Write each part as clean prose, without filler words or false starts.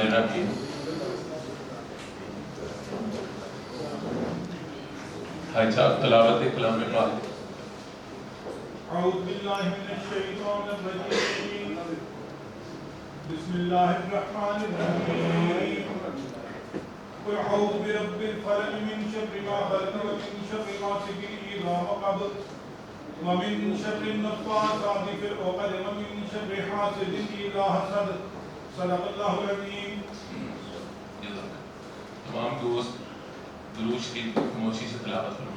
دینا بھی۔ حاج صاحب تلاوت کلام پاک۔ اعوذ باللہ من الشیطان الرجیم، بسم اللہ الرحمن الرحیم، قل اعوذ برب الفلق من شر ما خلق ومن شر غاسق اذا وقب ومن شر النفاثات في العقد ومن شر حاسد اذا حسد، صدق اللہ العظیم۔ تمام دوست درود شریف خاموشی سے تلاوت فرمائیں۔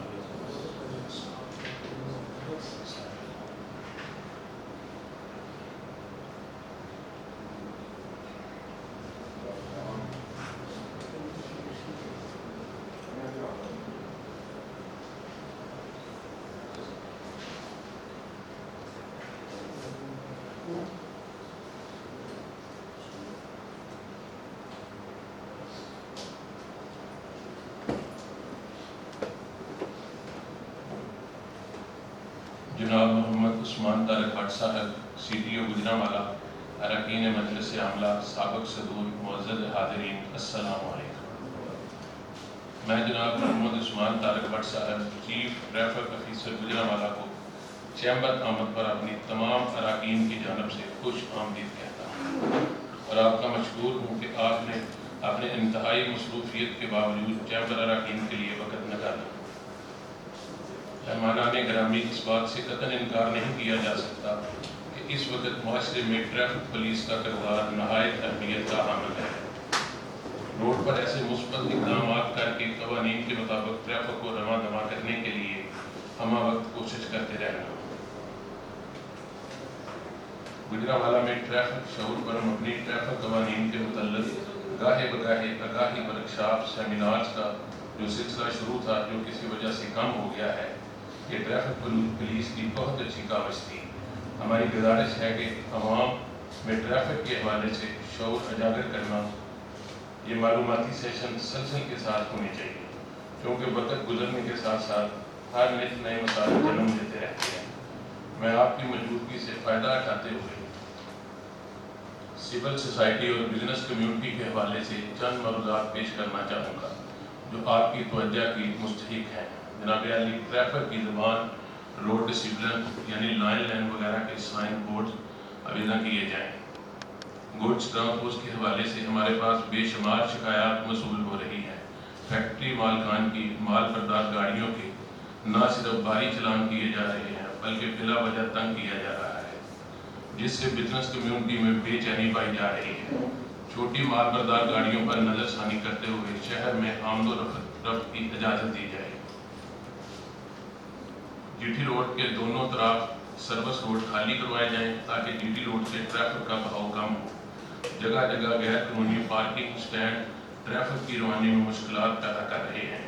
جناب محمد عثمان طارق بٹ صاحب سی ٹی او گجرانوالہ، اراکین مجلس عاملہ، سابق صدور، معزز حاضرین، السلام علیکم۔ میں جناب محمد عثمان طارق بٹ صاحب چیف ٹریفک آفیسر گجرانوالہ کو چیمبر آمد پر اپنی تمام اراکین کی جانب سے خوش آمدید کہتا ہوں اور آپ کا مشکور ہوں کہ آپ نے اپنے انتہائی مصروفیت کے باوجود چیمبر اراکین کے لیے وقت نکالا۔ مہمانان گرامی، اس بات سے قطعاً انکار نہیں کیا جا سکتا کہ اس وقت معاشرے میں ٹریفک پولیس کا کردار نہایت اہمیت کا حامل ہے۔ روڈ پر ایسے مثبت اقدامات کر کے قوانین کے مطابق ٹریفک کو رواں دواں کرنے کے لیے ہمہ وقت کوشش کرتے رہنا۔ گجرانوالہ میں ٹریفک شعور پر مبنی ٹریفک قوانین کے متعلق گاہے بگاہے آگاہی ورکشاپ سیمینارز کا جو سلسلہ شروع تھا، جو کسی وجہ سے کم ہو گیا ہے، یہ ٹریفک پولیس کی بہت اچھی کاوش تھی۔ ہماری گزارش ہے کہ عوام میں ٹریفک کے حوالے سے شعور اجاگر کرنا، یہ معلوماتی سیشن تسلسل کے ساتھ ہونے چاہیے، کیونکہ وقت گزرنے کے ساتھ ساتھ ہر نت نئے مسائل جنم لیتے رہتے ہیں۔ میں آپ کی موجودگی سے فائدہ اٹھاتے ہوئے سول سوسائٹی اور بزنس کمیونٹی کے حوالے سے چند موضوعات پیش کرنا چاہوں گا جو آپ کی توجہ کی مستحق ہیں۔ جناب عالی، ٹریفک کی زبان روڈ ڈسپلن یعنی لائن لین وغیرہ کے سائن بورڈ ابھی نہ کیے جائیں۔ گوڈس ٹرانسپورٹ کے حوالے سے ہمارے پاس بے شمار شکایات موصول ہو رہی ہیں۔ فیکٹری مالکان کی مال بردار گاڑیوں کے نہ صرف بھاری چلان کیے جا رہے ہیں بلکہ بلا وجہ تنگ کیا جا رہا ہے، جس سے بزنس کمیونٹی میں بے چینی پائی جا رہی ہے۔ چھوٹی مال بردار گاڑیوں پر نظر ثانی کرتے ہوئے شہر میں آمد و رفت کی اجازت دی جائے۔ جی ٹی روڈ کے دونوں طرف سروس روڈ خالی کروائے جائیں تاکہ جی ٹی روڈ سے ٹریفک کا بہاؤ کم ہو۔ جگہ جگہ غیر قانونی پارکنگ سٹینڈ ٹریفک کی روانی میں مشکلات پیدا کر رہے ہیں۔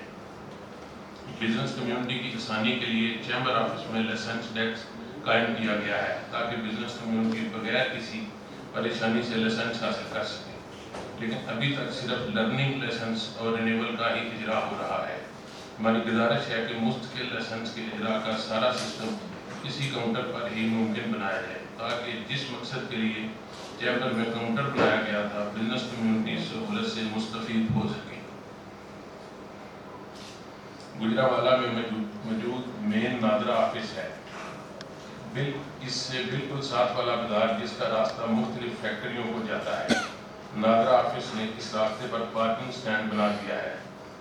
بزنس کمیونٹی کی آسانی کے لیے چیمبر آفس میں لائسنس ڈیسک قائم کیا گیا ہے تاکہ بزنس کمیونٹی بغیر کسی پریشانی سے لائسنس حاصل کر سکے، لیکن ابھی تک صرف لرننگ لائسنس اور رینیول کا ہی اجرا ہو رہا ہے۔ ہماری گزارش ہے کہ مستقل لائسنس کے اجرا کا سارا سسٹم اسی کاؤنٹر پر ہی ممکن بنایا جائے تاکہ جس مقصد کے لیے چیمبر میں کاؤنٹر بنایا گیا تھا بزنس کمیونٹی سہولت سے مستفید ہو سکے۔ گجرانوالہ میں موجود مین نادرا آفس ہے، اس سے بالکل ساتھ والا بازار جس کا راستہ مختلف فیکٹریوں کو جاتا ہے۔ نادرا آفس نے اس راستے پر پارکنگ سٹینڈ بنا دیا ہے،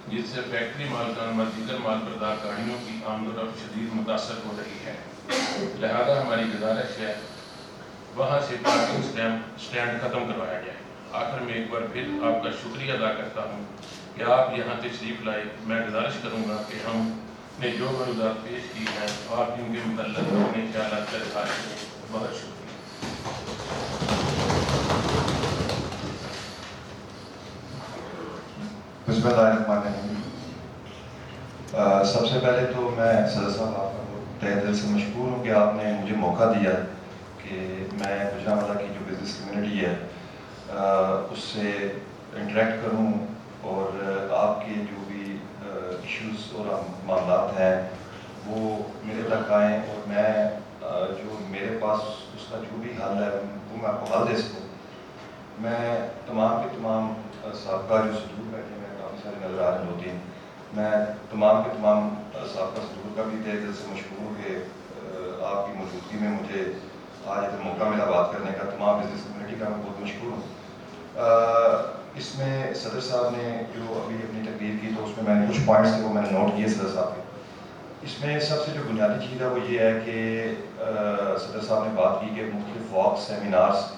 جس سے فیکٹری مالکان و دیگر مال بردار گاڑیوں کی آمد و رفت شدید متاثر ہو رہی ہے۔ لہذا ہماری گزارش ہے وہاں سے پارکنگ سٹینڈ ختم کروایا جائے۔ آخر میں ایک بار پھر آپ کا شکریہ ادا کرتا ہوں کہ آپ یہاں تشریف لائے۔ میں گزارش کروں گا کہ ہم نے جو موضوعات پیش کی ہیں آپ ان کے متعلق اپنے خیالات کا اظہار کریں۔ بہت شکریہ۔ بسم اللہ الرحمن الرحیم۔ سب سے پہلے تو میں صدر صاحب آپ کو تہ دل سے مشکور ہوں کہ آپ نے مجھے موقع دیا کہ میں گجرانوالہ کی جو بزنس کمیونٹی ہے اس سے انٹریکٹ کروں اور آپ کے جو بھی ایشوز اور معاملات ہیں وہ میرے تک آئیں اور میں جو میرے پاس اس کا جو بھی حل ہے وہ میں آپ کو حل دے سکوں۔ میں تمام کے تمام سابقہ جو صدور بیٹھے ہیں کافی سارے نظر آ رہے ہیں 2-3. میں تمام کے تمام سابقہ صدور کا بھی دل سے مشکور ہوں کہ آپ کی موجودگی میں مجھے آج اتنا موقع ملا بات کرنے کا. تمام بزنس کمیونٹی کا میں بہت مشکور ہوں. اس میں صدر صاحب نے جو ابھی اپنی تقریر کی تو اس میں میں نے کچھ پوائنٹس تھے وہ میں نے نوٹ کیے صدر صاحب کے. اس میں سب سے جو بنیادی چیز ہے وہ یہ ہے کہ صدر صاحب نے بات کی کہ مختلف واک سیمینارز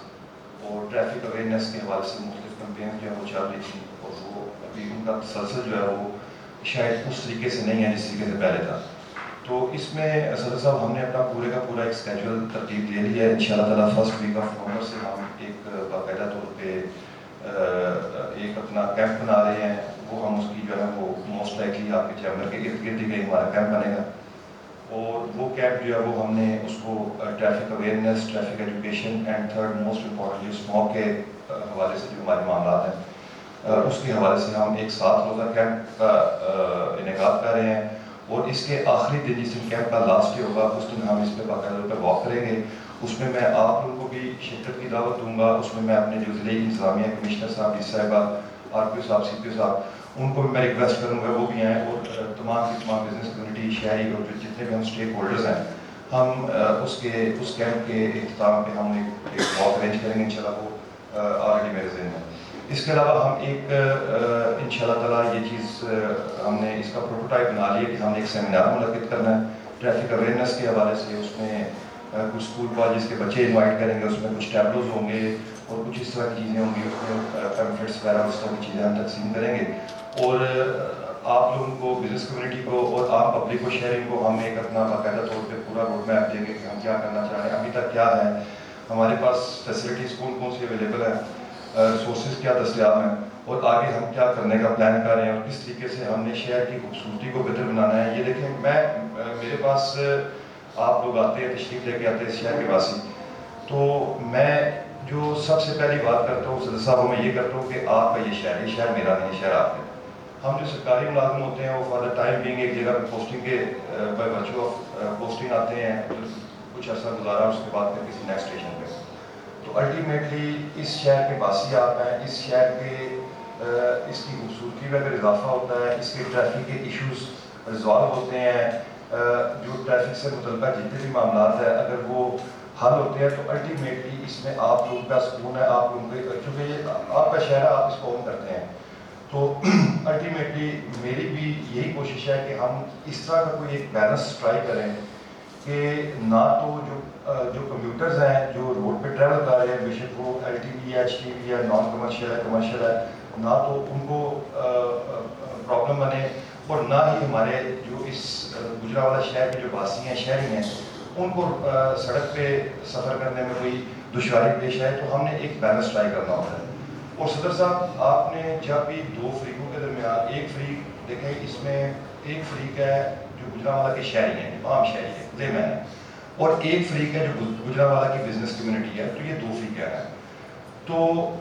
اور ٹریفک اویئرنیس کے حوالے سے مختلف کمپین جو ہے وہ چل رہی تھیں اور وہ ابھی ان کا تسلسل جو ہے وہ شاید اس طریقے سے نہیں ہے جس طریقے سے پہلے تھا. تو اس میں صدر صاحب ہم نے اپنا پورے کا پورا ایک اسکیجول ترتیب لے لیا ہے. ان شاء اللہ تعالیٰ فرسٹ ویک آف نومبر سے ہم ایک باقاعدہ طور پہ ایک اپنا کیمپ بنا رہے ہیں. وہ ہم اس کی جو ہے وہ موسٹ لائکلی آپ کے چیمبر کے ارد گرد ہی ہمارا کیمپ بنے گا. اور وہ کیمپ جو ہے وہ ہم نے اس کو traffic awareness, traffic education and third most important smoke کے حوالے سے جو ہمارے معاملات ہیں اس کے حوالے سے ہم ایک 7 روزہ کیمپ کا انعقاد کر رہے ہیں. اور اس کے آخری دن جس دن کیمپ کا لاسٹ ڈے ہوگا اس دن ہم اس پہ باقاعدہ پہ واک کریں گے. اس میں میں آپ لوگوں کو بھی شرکت کی دعوت دوں گا. اس میں اپنے جو ضلعی انتظامیہ کمشنر صاحب, ڈی صاحبہ, آر پی او صاحب, سی پی او صاحب, ان کو بھی میں ریکویسٹ کروں گا وہ بھی آئیں. اور تمام کی تمام بزنس کمیونٹی, شہری اور جتنے بھی ہم اسٹیک ہولڈرز ہیں ہم اس کیمپ کے اختتام پہ ہم ایک واک ارینج کریں گے انشاءاللہ. وہ آلریڈی میرے ذہن میں. اس کے علاوہ ہم ایک انشاءاللہ تعالیٰ یہ چیز ہم نے اس کا پروٹوٹائپ بنا لیا کہ ہم نے ایک سیمینار منعقد کرنا ہے ٹریفک اویئرنیس کے حوالے سے. اس میں کچھ اسکول کالجز کے بچے انوائٹ کریں گے. اس میں کچھ ٹیبلوز ہوں گے اور کچھ اس طرح کی چیزیں ہوں گی. اس میں پیمفلیٹس وغیرہ اس طرح کی چیزیں ہم تقسیم کریں گے. اور آپ لوگوں کو, بزنس کمیونٹی کو اور عام پبلک کو, شہرین کو ہم ایک اپنا باقاعدہ طور پہ پورا روڈ میپ دیں گے کہ ہم کیا کرنا چاہ رہے ہیں, ابھی تک کیا ہے ہمارے پاس فیسلٹیز, کون سی اویلیبل ہیں, ریسورسز کیا دستیاب ہیں, اور آگے ہم کیا کرنے کا پلان کر رہے ہیں اور کس طریقے سے ہم نے شہر کی خوبصورتی کو بہتر بنانا ہے. یہ دیکھیں, میرے پاس آپ لوگ آتے ہیں, تشریف لے کے آتے ہیں شہر کے واسی, تو میں جو سب سے پہلی بات کرتا ہوں صدر صاحب میں یہ کرتا ہوں کہ آپ کا یہ شہر میرا نہیں, شہر آپ کا. ہم جو سرکاری ملازم ہوتے ہیں وہ فار دا ٹائم بینگ ایک جگہ پہ پوسٹنگ کے بائی ورچو آف پوسٹنگ آتے ہیں, کچھ عرصہ گزارا, اس کے بعد پھر کسی نیکسٹ اسٹیشن پہ. تو الٹیمیٹلی اس شہر کے باسی آپ ہیں. اس شہر کے اس کی خوبصورتی میں اگر اضافہ ہوتا ہے, اس کے ٹریفک کے ایشوز ریزالو ہوتے ہیں, جو ٹریفک سے متعلقہ جتنے بھی معاملات ہیں اگر وہ حل ہوتے ہیں تو الٹیمیٹلی اس میں آپ لوگوں کا سکون ہے. آپ لوگوں کے, چونکہ یہ آپ کا شہر ہے, آپ اس کو اون کرتے ہیں, تو الٹیمیٹلی میری بھی یہی کوشش ہے کہ ہم اس طرح کا کوئی ایک بیلنس ٹرائی کریں کہ نہ تو جو کمپیوٹرز ہیں جو روڈ پہ ٹریول کر رہے ہیں, بے شک وہ ایل ٹی وی ہے, ایچ ٹی وی ہے, نان کمرشل ہے, کمرشل ہے, نہ تو ان کو پرابلم بنے, اور نہ ہی ہمارے جو اس گجرانوالہ شہر کے جو باسی ہیں, شہری ہیں, ان کو سڑک پہ سفر کرنے میں کوئی دشواری پیش آئے. تو ہم نے ایک بیلنس ٹرائی کرنا ہوتا ہے. اور صدر صاحب, آپ نے جب بھی 2 فریقوں کے درمیان, ایک فریق دیکھیں, اس میں ایک فریق ہے جو گجرانوالہ کے شہری ہیں, عام شہری ہیں, لے مین ہیں, اور ایک فریق ہے جو گجرانوالہ کی بزنس کمیونٹی ہے. تو یہ 2 فریق ہیں. تو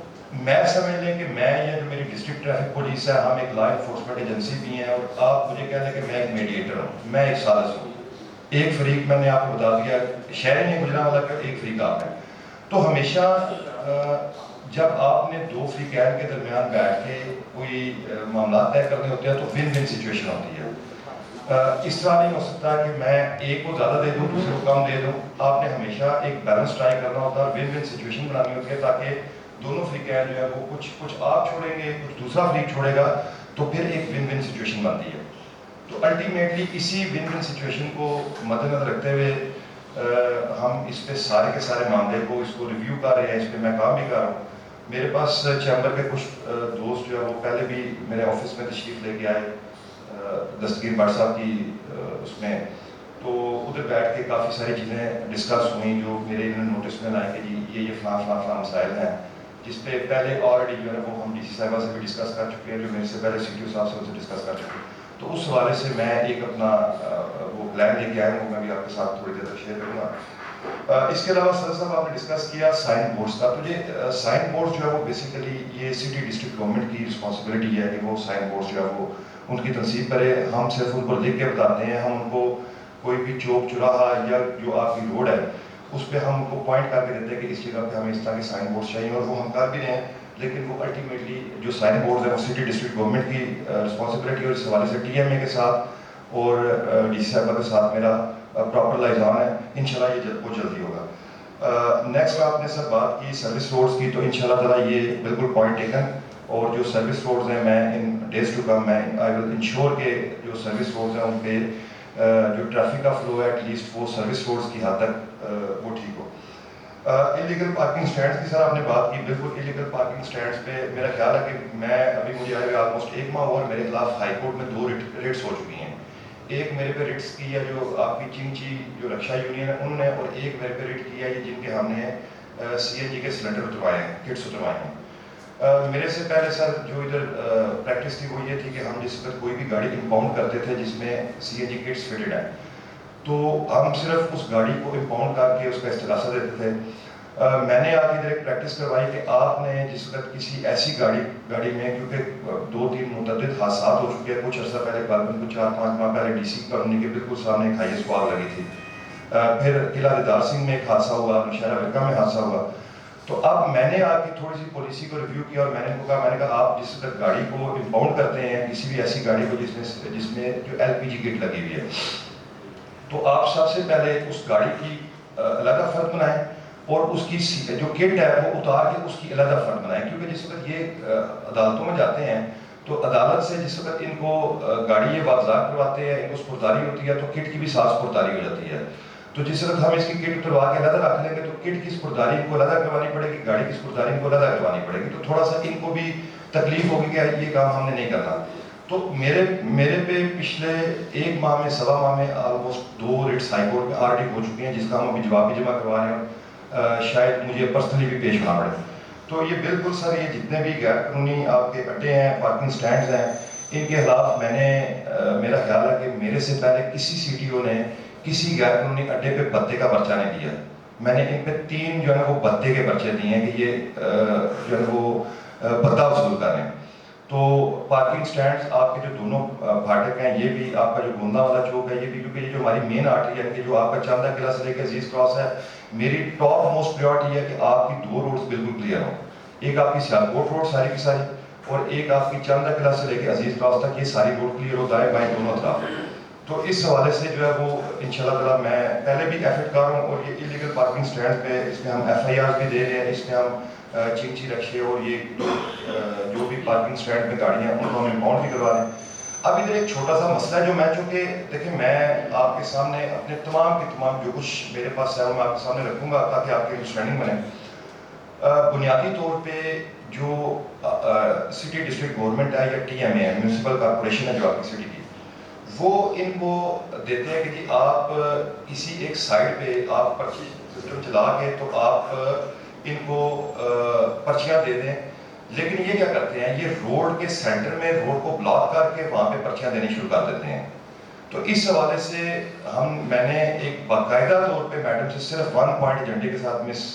میں سمجھ لیں کہ میں یا جو میری ڈسٹرکٹ ٹریفک پولیس ہے, ہم ایک لا انفورسمنٹ ایجنسی بھی ہیں, اور آپ مجھے کہہ دیں کہ میں ایک میڈیٹر ہوں, میں ایک سالس ہوں. ایک فریق میں نے آپ کو بتا دیا شہری ہیں گجرانوالہ کا, ایک فریق آپ ہے. تو ہمیشہ جب آپ نے 2 فریقین کے درمیان بیٹھ کے کوئی معاملات طے کرنے ہوتے ہیں تو ون ون سچویشن ہوتی ہے. اس طرح نہیں ہو سکتا کہ میں ایک کو زیادہ دے دوں, دوسرے کو کم دے دوں. آپ نے ہمیشہ ایک بیلنس ٹرائی کرنا ہوتا ہے, ون ون سچویشن بنانی ہوتی ہے, تاکہ دونوں فریقین جو ہے وہ کچھ آپ چھوڑیں گے, کچھ دوسرا فریق چھوڑے گا, تو پھر ایک ون ون سچویشن بنتی ہے. تو الٹیمیٹلی اسی ون ون سچویشن کو مد نظر رکھتے ہوئے ہم اس پہ سارے کے سارے معاملے کو اس کو ریویو کر رہے ہیں, اس پہ میں کام بھی کر رہا ہوں. میرے پاس چیمبر کے کچھ دوست جو ہے وہ پہلے بھی میرے آفس میں تشریف لے کے آئے, دستگیر بٹ صاحب کی اس میں, تو ادھر بیٹھ کے کافی ساری چیزیں ڈسکس ہوئیں جو میرے انہوں نے نوٹس میں لائیں کہ جی یہ فلاں مسائل ہیں, جس پہ پہلے آلریڈی جو ہے وہ ہم ڈی سی صاحبہ سے بھی ڈسکس کر چکے ہیں, جو میرے سے پہلے سی ٹی او صاحب سے ان سے ڈسکس کر چکے ہیں. تو اس حوالے سے میں ایک اپنا وہ پلان لے کے آیا ہوں, میں بھی آپ کے ساتھ تھوڑی دیر تک شیئر کروں گا. اس کے علاوہ صدر صاحب آپ نے ڈسکس کیا سائن بورڈس کا. تو یہ سائن بورڈ جو ہے وہ بیسیکلی یہ سٹی ڈسٹرکٹ گورنمنٹ کی رسپانسبلٹی ہے کہ وہ سائن بورڈ جو ہے وہ ان کی تنصیب کرے. ہم صرف ان کو لکھ کے بتاتے ہیں, ہم ان کو کوئی بھی چوک چراہا یا جو آپ کی روڈ ہے اس پہ ہم ان کو پوائنٹ کر کے دیتے ہیں کہ اس جگہ پہ ہمیں اس طرح کے سائن بورڈ چاہیے، اور وہ ہم کر بھی رہے ہیں، لیکن وہ الٹیمیٹلی جو سائن بورڈ ہے وہ سٹی ڈسٹرکٹ گورنمنٹ کی رسپانسبلٹی، اور اس حوالے سے ٹی ایم اے کے ساتھ اور ڈی سی صاحبہ کے ساتھ میرا پراپر لائزان ہے، انشاءاللہ یہ وہ جلدی ہوگا۔ نیکسٹ آپ نے سر بات کی سروس روڈز کی، تو انشاءاللہ تعالیٰ یہ بالکل پوائنٹ ٹیکن، اور جو سروس روڈز ہیں میں ان ڈیز ٹو کم میں آئی ول انشور کہ جو سروس روڈز ہیں ان پہ جو ٹریفک کا فلو ہے ایٹ لیسٹ وہ سروس روڈز کی حد تک وہ ٹھیک ہو۔ انلیگل پارکنگ سٹینڈز کی سر آپ نے بات کی، بالکل انلیگل پارکنگ سٹینڈز پہ میرا خیال ہے کہ میں ابھی مجھے آئے گا آلموسٹ 1 ماہ ہوا، میرے خلاف ہائی کورٹ میں 2 ریٹس ہو چکی ہیں۔ ایک میرے پہ ریٹس کی ہے جو آپ کی چنچی جو رکشا یونین ہے انہوں نے، اور ایک میرے پہ ریٹ کی ہے جن کے ہم نے سی این جی کے سلنڈر اتروائے ہیں، کٹس اتروائے ہیں۔ میرے سے پہلے سر جو ادھر پریکٹس تھی وہ یہ تھی کہ ہم جس وقت کوئی بھی گاڑی امپاؤنڈ کرتے تھے جس میں سی این جی کٹس فٹڈ ہیں، تو ہم صرف اس گاڑی کو امپاؤنڈ کر کے اس کا استغاثہ دیتے تھے۔ میں نے آگے ادھر ایک پریکٹس کروائی کہ آپ نے جس وقت کسی ایسی گاڑی میں، کیونکہ 2-3 متعدد حادثات ہو چکے ہیں، کچھ عرصہ پہلے غالباً 4-5 ماہ پہلے ڈی سی کالونی کے بالکل سامنے ایک ہائی اسکو آگ لگی تھی، پھر قلعہ دیدار سنگھ میں ایک حادثہ ہوا، نوشہرہ ورکا میں حادثہ ہوا۔ تو اب میں نے آ کے تھوڑی سی پالیسی کو ریویو کیا، اور میں نے ان کو کہا، میں نے کہا آپ جس وقت گاڑی کو امپاؤنڈ کرتے ہیں، کسی بھی ایسی گاڑی کو جس میں جو ایل پی جی کٹ لگی ہوئی ہے، تو آپ سب سے پہلے اس گاڑی کی علیحدہ فرد بنائیں، اور اس کی جو کٹ ہے وہ اتار کے اس کی علیحدہ فرد بنائیں، کیونکہ جس وقت یہ عدالتوں میں جاتے ہیں تو عدالت سے جس وقت ان کو گاڑی یہ واضح کرواتے ہیں، ان کو سپرداری ہوتی ہے، تو کٹ کی بھی ساتھ سپرداری ہو جاتی ہے۔ تو جس وقت ہم اس کی کٹ اتروا کے علیحدہ رکھ لیں گے تو کٹ کی سپرداری ان کو علیحدہ کروانی پڑے گی، گاڑی کی سپرداری ان کو علیحدہ کروانی پڑے گی، تو تھوڑا سا ان کو بھی تکلیف ہوگی کہ یہ کام ہم نے نہیں کرنا۔ تو میرے پہ پچھلے 1 ماہ میں 1.25 ماہ میں آلموسٹ 2 ریٹس ہائی کورٹ میں آلریڈی ہو چکی ہیں، جس کا ہم ابھی جواب بھی جمع کروا رہے ہیں، شاید مجھے پرسنلی بھی پیش ہونا پڑے۔ تو یہ بالکل سر یہ جتنے بھی غیر قانونی آپ کے اڈے ہیں، پارکنگ سٹینڈز ہیں، ان کے خلاف میں نے میرا خیال ہے کہ میرے سے پہلے کسی سی ٹی او نے کسی غیر قانونی اڈے پہ بتے کا پرچہ نہیں دیا۔ میں نے ان پہ 3 جو ہے وہ بتے کے پرچے دیے ہیں کہ یہ جو ہے وہ بتہ وصول کر رہے ہیں۔ تو پارکنگ سٹینڈز آپ کے جو دونوں پھاٹک ہیں، یہ بھی آپ کا جو گوندا والا چوک ہے، یہ بھی، کیونکہ یہ جو ہماری مین آرٹری ہے کہ جو آپ کا چاندہ قلعہ سے لے کے عزیز کراس ہے، میری ٹاپ موسٹ پریورٹی ہے کہ آپ کی 2 روڈز بالکل کلیئر ہوں۔ ایک آپ کی سیالکوٹ روڈ ساری کی ساری، اور ایک آپ کی چاندہ قلعہ سے لے کے عزیز کراس تک یہ ساری روڈ کلیئر ہو، دائیں بائیں دونوں طرف۔ تو اس حوالے سے جو ہے وہ انشاءاللہ تعالیٰ میں پہلے بھی ایفرٹ کر رہا ہوں، اور یہ انلیگل پارکنگ سٹینڈ پہ اس میں ہم ایف آئی آر بھی دے رہے ہیں، اس میں ہم چنچی رکشے اور یہ جو بھی پارکنگ سٹینڈ میں گاڑیاں ہیں ان کو ہم امپاؤنڈ بھی کروا رہے ہیں۔ اب ادھر ایک چھوٹا سا مسئلہ ہے جو میں چونکہ دیکھیں میں آپ کے سامنے اپنے تمام کے تمام جو کچھ میرے پاس ہے وہ میں آپ کے سامنے رکھوں گا تاکہ آپ کی انڈرسٹینڈنگ بنے۔ بنیادی طور پہ جو سٹی ڈسٹرکٹ گورنمنٹ ہے یا ٹی ایم اے ہے، میونسپل کارپوریشن ہے جو آپ کی سٹی کی، وہ ان کو دیتے ہیں کہ جی آپ کسی ایک سائڈ پہ آپ پرچی سسٹم چلا کے تو آپ ان کو پرچیاں دے دیں، لیکن یہ کیا کرتے ہیں، یہ روڈ کے سینٹر میں روڈ کو بلاک کر کے وہاں پہ پرچیاں دینی شروع کر دیتے ہیں۔ تو اس حوالے سے میں نے ایک باقاعدہ طور پہ میڈم سے صرف 1 پوائنٹ ایجنڈے کے ساتھ مس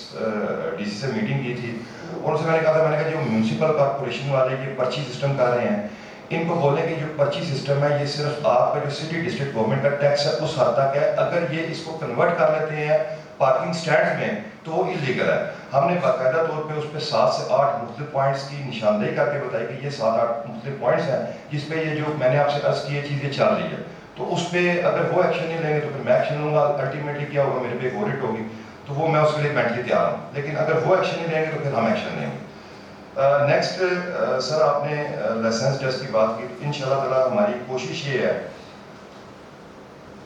ڈی سی سے میٹنگ کی تھی، اور ان سے میں نے کہا تھا، میں نے کہا جو میونسپل کارپوریشن والے یہ پرچی سسٹم کر رہے ہیں، ان کو بولیں کہ جو پرچی سسٹم ہے یہ صرف آپ کا جو سٹی ڈسٹرکٹ گورنمنٹ کا ٹیکس ہے اس حد تک ہے، اگر یہ اس کو کنورٹ کر لیتے ہیں پارکنگ سٹینڈ میں تو وہ انلیگل ہے۔ ہم نے باقاعدہ طور پہ اس پہ 7 سے 8 مختلف پوائنٹس کی نشاندہی کر کے بتائی کہ یہ 7-8 مختلف پوائنٹس ہیں جس پہ یہ جو میں نے آپ سے عرض کی یہ چیز یہ چل رہی ہے، تو اس پہ اگر وہ ایکشن نہیں لیں گے تو پھر میں ایکشن لوں گا، الٹیمیٹلی کیا ہوگا، میرے پہ ایک آڈٹ ہوگی، تو وہ میں اس کے لیے مینٹلی تیار ہوں، لیکن اگر وہ ایکشن نہیں لیں گے تو پھر ہم ایکشن لیں گے۔ نیکسٹ سر آپ نے لائسنس ٹیسٹ کی بات کی، انشاءاللہ تعالیٰ ہماری کوشش یہ ہے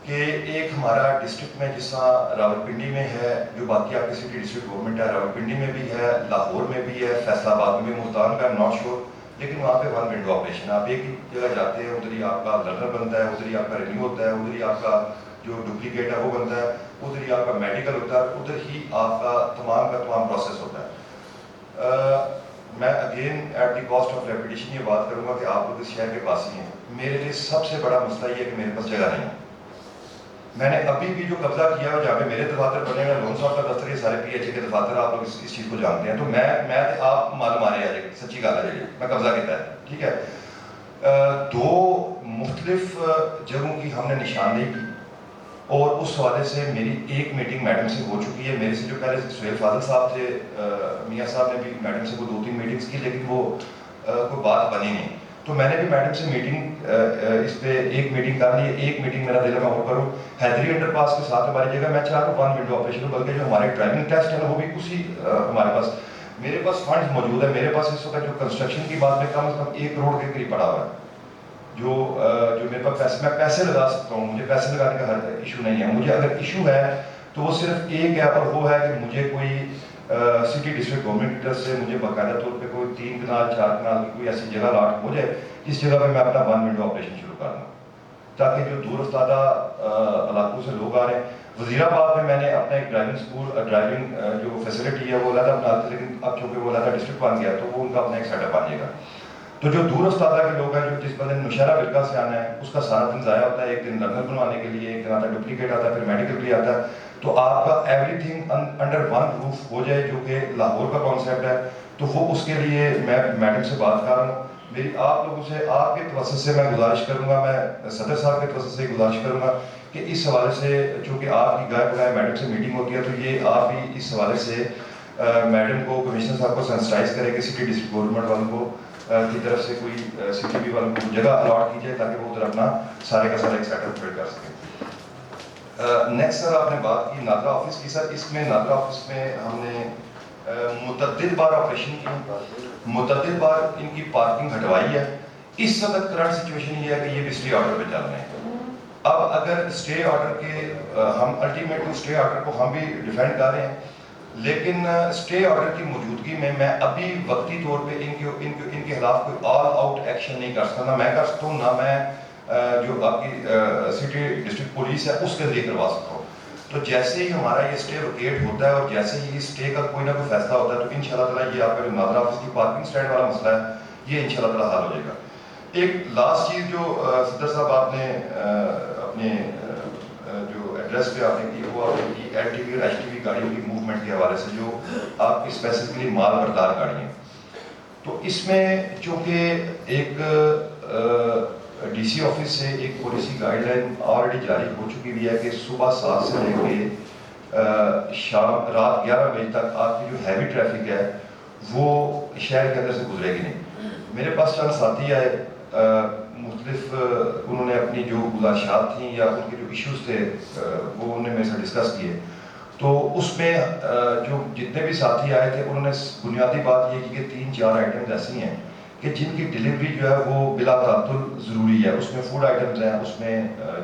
کہ ایک ہمارا ڈسٹرکٹ میں جس طرح راولپنڈی میں ہے، جو باقی آپ کی سٹی ڈسٹرکٹ گورنمنٹ ہے، راولپنڈی میں بھی ہے، لاہور میں بھی ہے، فیصل آباد میں بھی، ملتان کا ناٹ شور، لیکن وہاں پہ 1 ونڈو آپریشن ہے، آپ ایک ہی جگہ جاتے ہیں، ادھر ہی آپ کا لرنر بنتا ہے، ادھر ہی آپ کا رینیو ہوتا ہے، ادھر ہی آپ کا جو ڈپلیکیٹ ہے وہ بنتا ہے، ادھر ہی آپ کا میڈیکل ہوتا ہے، ادھر ہی آپ کا تمام پروسیس ہوتا ہے۔ میں again at the cost of repetition یہ بات کروں گا کہ آپ لوگ اس شہر کے پاس ہی ہیں، میرے لیے سب سے بڑا مسئلہ یہ ہے کہ میرے پاس جگہ نہیں ہے۔ میں نے ابھی بھی جو قبضہ کیا ہے جہاں پہ میرے دفاتر بنے ہوئے ہیں، لون صاحب کا دفتر، یہ سارے پی ایچ اے کے دفاتر، آپ لوگ اس چیز کو جانتے ہیں، تو میں آپ معلوم آ رہے ہیں، سچی گل ہے جی، میں قبضہ کیتا ہے، ٹھیک ہے۔ 2 مختلف جگہوں کی ہم نے نشاندہی کی، اور اس حوالے سے میری ایک میٹنگ میڈم سے ہو چکی ہے. میرے سے جو پہلے سہیل فاضل صاحب تھے, میاں صاحب نے بھی میڈم سے وہ 2-3 میٹنگز کی, لیکن وہ کوئی بات بنی نہیں. تو میں نے بھی میڈم سے میٹنگ اس پہ ایک میٹنگ کر لی ہے. ایک میٹنگ میرا دل ہے میں اور کروں حیدری انڈر پاس کے ساتھ ہماری جگہ. میں چاہ رہا ہوں 1 ونڈو آپریشن ہو, بلکہ جو ہمارے ڈرائیونگ ٹیسٹ ہے نا وہ بھی اسی ہمارے پاس, میرے پاس فنڈز موجود ہے. میرے پاس اس وقت جو کنسٹرکشن کی بات میں کم از کم 1 کروڑ کے قریب پڑا ہوا ہے, جو میرے پاس پیسے, میں پیسے لگا سکتا ہوں. مجھے پیسے لگانے کا ہر ایشو نہیں ہے. مجھے اگر ایشو ہے تو وہ صرف ایک ہے, اور وہ ہے کہ مجھے کوئی سٹی ڈسٹرکٹ گورنمنٹ کی طرف سے مجھے باقاعدہ طور پہ کوئی 3 کنال 4 کنال کی کوئی ایسی جگہ لاٹ ہو جائے جس جگہ پہ میں اپنا 1 ونڈو آپریشن شروع کر دوں, تاکہ جو دور افتادہ علاقوں سے لوگ آ رہے ہیں. وزیر آباد میں نے اپنا ایک ڈرائیونگ اسکول, ڈرائیونگ جو فیسلٹی ہے وہ علیحدہ بنا دی, لیکن اب چونکہ وہ علیحدہ ڈسٹرکٹ بن گیا تو وہ ان کا اپنا ایک سیٹ اپ آ جائے گا. تو جو دور استادہ کے لوگ ہیں, جو جس بندے نوشہرہ برگاہ سے آنا ہے, اس کا سارا دن ضائع ہوتا ہے. ایک دن لرنر بنوانے کے لیے, ایک دن آتا ہے ڈپلیکیٹ آتا ہے, پھر میڈیکل کے لیے آتا ہے. تو آپ کا ایوری تھنگ انڈر 1 روف ہو جائے, جو کہ لاہور کا کانسیپٹ ہے. تو وہ اس کے لیے میں میڈم سے بات کر رہا ہوں. میری آپ لوگوں سے, آپ کے توسط سے میں گزارش کروں گا, میں صدر صاحب کے توسط سے گزارش کروں گا کہ اس حوالے سے, چونکہ آپ کی گائے بغائے میڈم سے میٹنگ ہوتی ہے, تو یہ آپ بھی اس حوالے سے میڈم کو, کمشنر صاحب کو سینسٹائز کریں کہ سٹی ڈسٹرکٹ گورنمنٹ والوں کو کی طرف سے کوئی سی ٹی پی والوں کو جگہ الاٹ کی جائے, تاکہ وہ ادھر اپنا سارے کا سارا ایک سیٹ اپ کر سکیں. نیکسٹ سر آپ نے بات کی نادرا آفس کی. سر اس میں نادرا آفس میں ہم نے متعدد بار آپریشن کی, متعدد بار ان کی پارکنگ ہٹوائی ہے. اس وقت کرنٹ سچویشن یہ ہے کہ یہ بھی اسٹے آرڈر پہ چل رہے ہیں. اب اگر اسٹے آرڈر کے ہم الٹیمیٹ ٹو اسٹے آرڈر کو ہم بھی ڈیفینڈ کر رہے ہیں, لیکن اسٹے آرڈر کی موجودگی میں میں ابھی وقتی طور پہ ان کے خلاف کوئی آل آؤٹ ایکشن نہیں کر سکتا. نہ میں کر سکتا ہوں, نہ میں جو آپ کی سٹی ڈسٹرکٹ پولیس ہے اس کے ذریعے کروا سکتا ہوں. تو جیسے ہی ہمارا یہ اسٹے ویکیٹ ہوتا ہے اور جیسے ہی اسٹے کا کوئی نہ کوئی فیصلہ ہوتا ہے, تو ان شاء اللہ تعالیٰ یہ آپ کا جو نادرا آفس کی پارکنگ اسٹینڈ والا مسئلہ ہے یہ ان شاء اللہ تعالیٰ حل ہو جائے گا. ایک لاسٹ چیز جو صدر صاحب آپ نے اپنے جو ایڈریس پہ آپ نے کی, وہ آپ نے کی ایل ٹی وی اور ایچ ٹی وی گاڑیوں کی موومنٹ کے حوالے سے, جو آپ کی اسپیسیفکلی مال بردار گاڑی ہیں. تو اس میں چونکہ ایک ڈی سی آفس سے ایک پالیسی گائیڈ لائن آلریڈی جاری ہو چکی ہوئی ہے کہ صبح 7 سے لے کے شام رات 11 بجے تک آپ کی جو ہیوی ٹریفک ہے وہ شہر کے اندر سے گزرے گی نہیں. میرے پاس چند ساتھی آئے, مختلف انہوں نے اپنی جو گزارشات تھیں یا ان کے جو ایشوز تھے وہ انہوں نے میرے سے ڈسکس کیے. تو اس میں جو جتنے بھی ساتھی آئے تھے انہوں نے بنیادی بات یہ کی کہ 3-4 آئٹمز ایسی ہیں کہ جن کی ڈلیوری جو ہے وہ بلا تعطل ضروری ہے. اس میں فوڈ آئٹمز ہیں, اس میں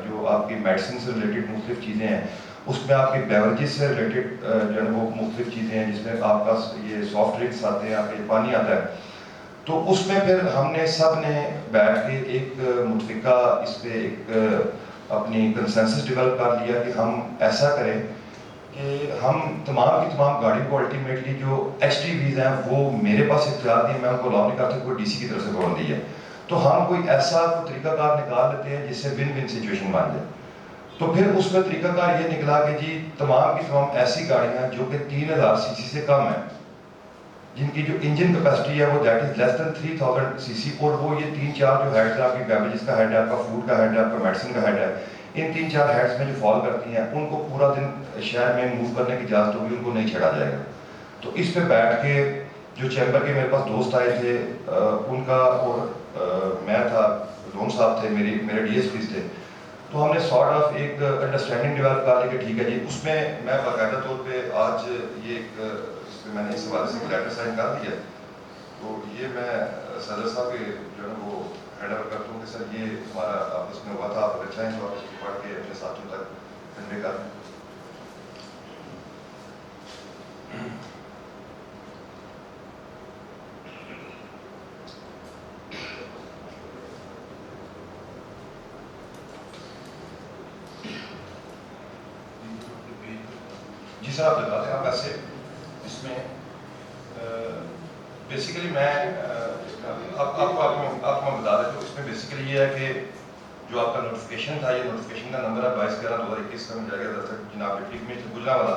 جو آپ کی میڈیسن سے ریلیٹڈ مختلف چیزیں ہیں, اس میں آپ کی بیوریجز سے ریلیٹڈ جو ہے وہ مختلف چیزیں ہیں, جس میں آپ کا یہ سافٹ ڈرنکس آتے ہیں, آپ کے پانی آتا ہے. تو اس میں پھر ہم نے سب نے بیٹھ کے ایک متفقہ اس پہ ایک اپنی کنسنسس ڈیولپ کر لیا کہ ہم ایسا کریں کہ ہم تمام کی تمام گاڑیوں کو الٹیمیٹلی جو ایچ ٹی ویز ہیں وہ میرے پاس اختیار دی, میں ان کو الاؤ نہیں کرتا کوئی ڈی سی کی طرف سے بول دی ہے. تو ہم کوئی ایسا طریقہ کار نکال لیتے ہیں جس سے ون ون سچویشن بن جائے. تو پھر اس میں طریقہ کار یہ نکلا کہ جی تمام کی تمام ایسی گاڑیاں جو کہ 3000 سی سی سے کم ہیں, جن کی جو انجن کیپیسٹی ہے وہ دیٹ از لیس دین 3000 سی سی, اور وہ یہ 3-4 جو ہیڈز آپ کی بیوریجز کا ہیڈ ہے, آپ کا فوڈ کا ہیڈ ہے, آپ کا میڈیسن کا ہیڈ ہے, ان 3-4 ہیڈز میں جو فال کرتی ہیں ان کو پورا دن شہر میں موو کرنے کی اجازت ہوگی, ان کو نہیں چھڑا جائے گا. تو اس پہ بیٹھ کے جو چیمبر کے میرے پاس دوست آئے تھے ان کا, اور میں تھا, لون صاحب تھے, میرے ڈی ایس پیز تھے, تو ہم نے سارٹ آف ایک انڈرسٹینڈنگ ڈیولپ کر لی کہ ٹھیک ہے جی. اس میں میں باقاعدہ طور پہ آج یہ ایک اس پہ میں نے اس حوالے سے ایک لیٹر سائن کر دیا. تو یہ میں صدر صاحب کے جو ہے وہ ہینڈ اوور کرتا ہوں کہ سر یہ ہمارا آپس میں ہوا تھا, آپ اگر چاہیں تو آپ اس کو پڑھ کے اپنے ساتھیوں تک کنوے کر دیں. جی سر آپ بتا دیں. آپ ایسے اس میں بیسیکلی میں آپ کو بتا دیں, تو اس میں بیسیکلی یہ ہے کہ جو آپ کا نوٹیفیکیشن تھا, یہ نوٹیفیکیشن کا نمبر ہے 22/11/2021 کا مجھا گیا دفتر جناب ڈپٹی کمشنر گجرا والا.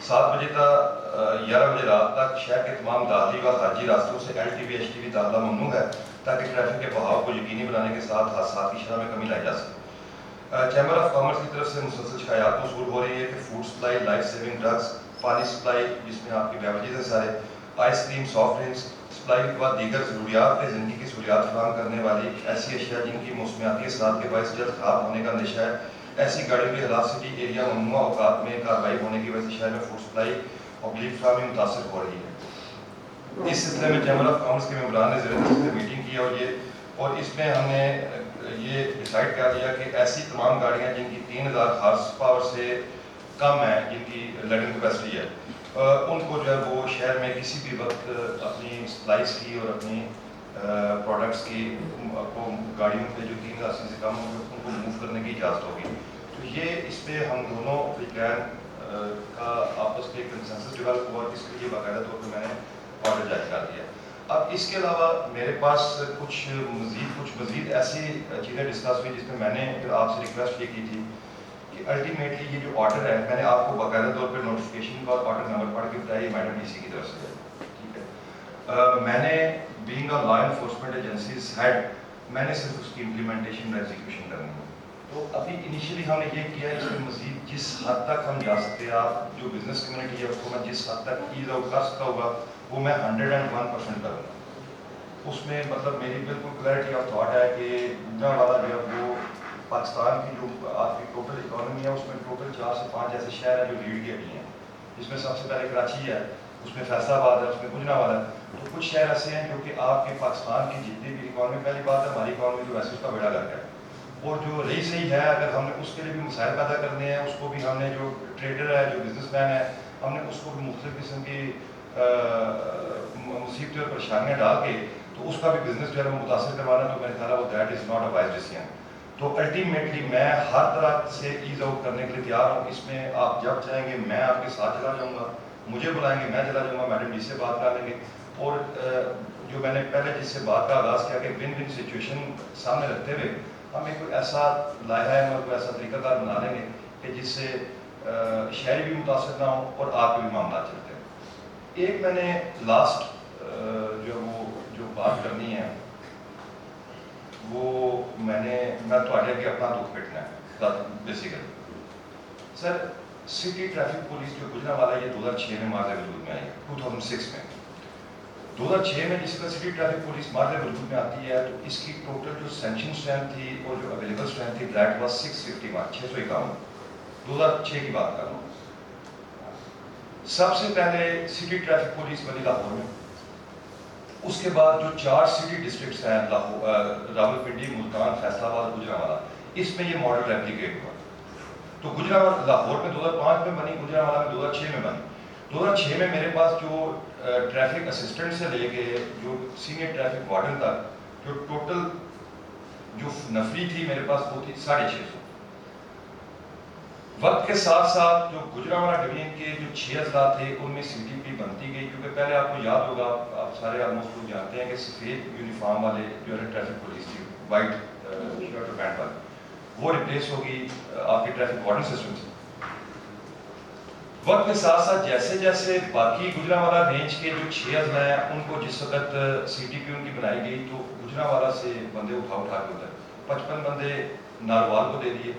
7 بجے تک 11 بجے رات تک شہر کے تمام داخلی و خارجی راستوں سے L T V H T V داخلہ ممنوع ہے, تاکہ ٹریفک کے بہاؤ کو یقینی بنانے کے ساتھ حادثات کی شرح میں کمی لائی جا سکے. چیمبر آف کامرس کی طرف سے مسلسل شکایات موصول ہو رہی ہے کہ food supply, life saving drugs, پانی سپلائی جس میں آپ کی بیوریجز ہیں سارے، ice cream, soft drinks supply کے بعد دیگر ضروریات کے زندگی کی سہولیات فراہم کرنے والی ایسی اشیاء جن کی موسمیاتی اثرات کے باعث جلد خراب ہونے کا اندیشہ ہے، ایسی گاڑیوں کے حالات سٹی ایریا ممنوع اوقات میں کارروائی ہونے کی وجہ سے شہر میں فوڈ سپلائی اور بلیف فراہمی متاثر ہو رہی ہے۔ اس سلسلے میں چیمبر آف کامرس کے ممبران نے زیر میٹنگ کی اور اس میں ہم نے یہ ڈیسائیڈ کر لیا کہ ایسی تمام گاڑیاں جن کی 3000 ہارس پاور سے کم ہے، جن کی لڈنگ کیپیسٹی ہے، ان کو جو ہے وہ شہر میں کسی بھی وقت اپنی سپلائز کی اور اپنی پروڈکٹس کی کو گاڑیوں پہ جو 3000 سے کم ہوں گے ان کو موو کرنے کی اجازت ہوگی۔ تو یہ اس پہ ہم دونوں فریقین کا آپس میں کنسنسس ڈیولپ ہوا، اس کے لیے باقاعدہ طور پہ میں نے آرڈر جاری کر دیا۔ اب اس کے علاوہ میرے پاس کچھ مزید ایسی چیزیں ڈسکس ہوئی جس میں میں نے پھر آپ سے ریکویسٹ یہ کی تھی کہ الٹیمیٹلی یہ جو آرڈر ہے، میں نے آپ کو باقاعدہ طور پہ نوٹیفیکیشن کا آرڈر نمبر پڑھ کے بتایا، یہ میڈم ڈی سی کی طرف سے ہے، ٹھیک ہے۔ میں نے being a law enforcement agencies head, میں نے صرف اس کی امپلیمنٹیشن اور ایگزیکیوشن کرنی ہے۔ تو ابھی انیشلی ہم نے یہ کیا ہے، اس میں مزید جس حد تک ہم جا سکتے ہیں، آپ جو بزنس کمیونٹی ہے اس کو میں جس حد تک ایز آؤٹ کر سکتا ہوگا وہ میں 101% کروں گا۔ اس میں مطلب میری بالکل کلیئرٹی آف تھاٹ ہے کہ گجرا والا جو ہے وہ پاکستان کی جو آپ کی ٹوٹل اکانومی ہے اس میں ٹوٹل 4 سے 5 ایسے شہر ہیں جو لیڈ کے بھی ہیں، جس میں سب سے پہلے کراچی ہے، اس میں فیصل آباد ہے، اس میں گجرا والا ہے۔ تو کچھ شہر ایسے ہیں جو کہ آپ کے پاکستان کی جتنی بھی اکانومی، پہلی بات ہے ہماری اکانومی تو ویسے اس کا بیڑا گرک ہے، اور جو رہی صحیح ہے، اگر ہم نے اس کے لیے بھی مسائل پیدا کرنے ہیں، اس کو بھی ہم نے جو ٹریڈر ہے، جو بزنس مین ہے، ہم نے اس کو بھی مختلف قسم کی مصیبتیں اور پریشانیاں ڈال کے تو اس کا بھی بزنس جو ہے وہ متاثر کروانا، تو میرے خیال ہے وہ that is not a wise decision. تو الٹیمیٹلی میں ہر طرح سے ایز آؤٹ کرنے کے لیے تیار ہوں۔ اس میں آپ جب چاہیں گے میں آپ کے ساتھ چلا جاؤں گا، مجھے بلائیں گے میں چلا جاؤں گا، میڈم جی سے بات کر لیں گے، اور جو میں نے پہلے جس سے بات کا آغاز کیا کہ ون ون سچویشن سامنے رکھتے ہوئے ہم ایک کوئی ایسا لائحہ اور کوئی ایسا طریقہ کار بنا لیں گے کہ جس سے شہری بھی متاثر نہ ہوں اور آپ کے بھی معاملات چلتے ہیں۔ ایک میں نے لاسٹ جو بات کرنی ہے وہ میں تو آگے کہ اپنا دکھ پٹنا ہے بیسیکلی۔ سر سٹی ٹریفک پولیس جو گجرا والا یہ 2006 میں مارد وجود میں آئی ہے، 2006 میں 2006 میں جس کا سٹی ٹریفک پولیس مارد وجود میں آتی ہے تو اس کی ٹوٹل جو سینکشن اسٹرینتھ تھی اور جو اویلیبل اسٹرینتھ تھی دیٹ واز 651 2006 کی بات کر رہا ہوں۔ سب سے پہلے سٹی ٹریفک پولیس بنی لاہور میں، اس کے بعد جو 4 سٹی ڈسٹرکٹس ہیں راولپنڈی، ملتان، فیصل آباد، گجرانوالہ، اس میں یہ ماڈل ریپلیکیٹ ہوا۔ تو گجرانوالہ لاہور میں 2005 میں بنی، گجرانوالہ میں 2006 میں بنی۔ 2006 میں میرے پاس جو ٹریفک اسسٹنٹ سے لے کے جو سینئر ٹریفک وارڈن تک جو ٹوٹل جو نفری تھی میرے پاس وہ تھی 650۔ وقت کے ساتھ ساتھ جو گجرانوالہ ڈویژن کے جو 6 اضلاع تھے ان میں سی ٹی پی بنتی گئی، کیونکہ پہلے آپ کو یاد ہوگا، آپ سارے آلموسٹ لوگ جانتے ہیں کہ سفید یونیفارم والے جو ہے ٹریفک پولیس تھی، وائٹ شرٹ اور پینٹ والے، وہ ریپلیس ہوگی آپ کے ٹریفک وارڈن سسٹم سے۔ وقت کے ساتھ ساتھ جیسے جیسے باقی گجرانوالہ رینج کے جو 6 اضلاع ہیں ان کو جس وقت سی ٹی پی ان کی بنائی گئی تو گجرانوالہ سے بندے اٹھا کے ادھر 55 بندے ناروال کو دے دیے،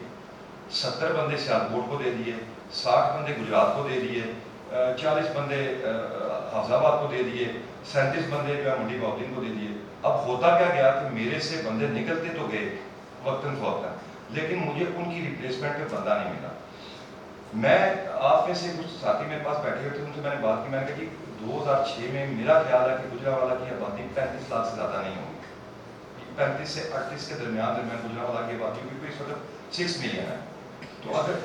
70 بندے سیالکوٹ کو دے دیے، 60 بندے گجرات کو دے دیے، 40 بندے حافظ آباد کو دے دیے، 37 بندے جو ہے منڈی باؤدین کو دے دیے۔ اب ہوتا کیا گیا کہ میرے سے بندے نکلتے تو گئے وقتاً فوقتاً، لیکن مجھے ان کی ریپلیسمنٹ پہ بندہ نہیں ملا۔ میں آپ میں سے کچھ ساتھی میرے پاس بیٹھے ہوئے تھے، ان سے میں نے بات کی، میں نے کہا کہ 2006 میں میرا خیال ہے کہ گجرانوالہ کی آبادی 35 لاکھ سے زیادہ نہیں ہوگی، 35 سے 38 کے درمیان گجرانوالہ کی آبادی ہوگی، کیونکہ اس وقت 6 ملین ہے۔ تو اگر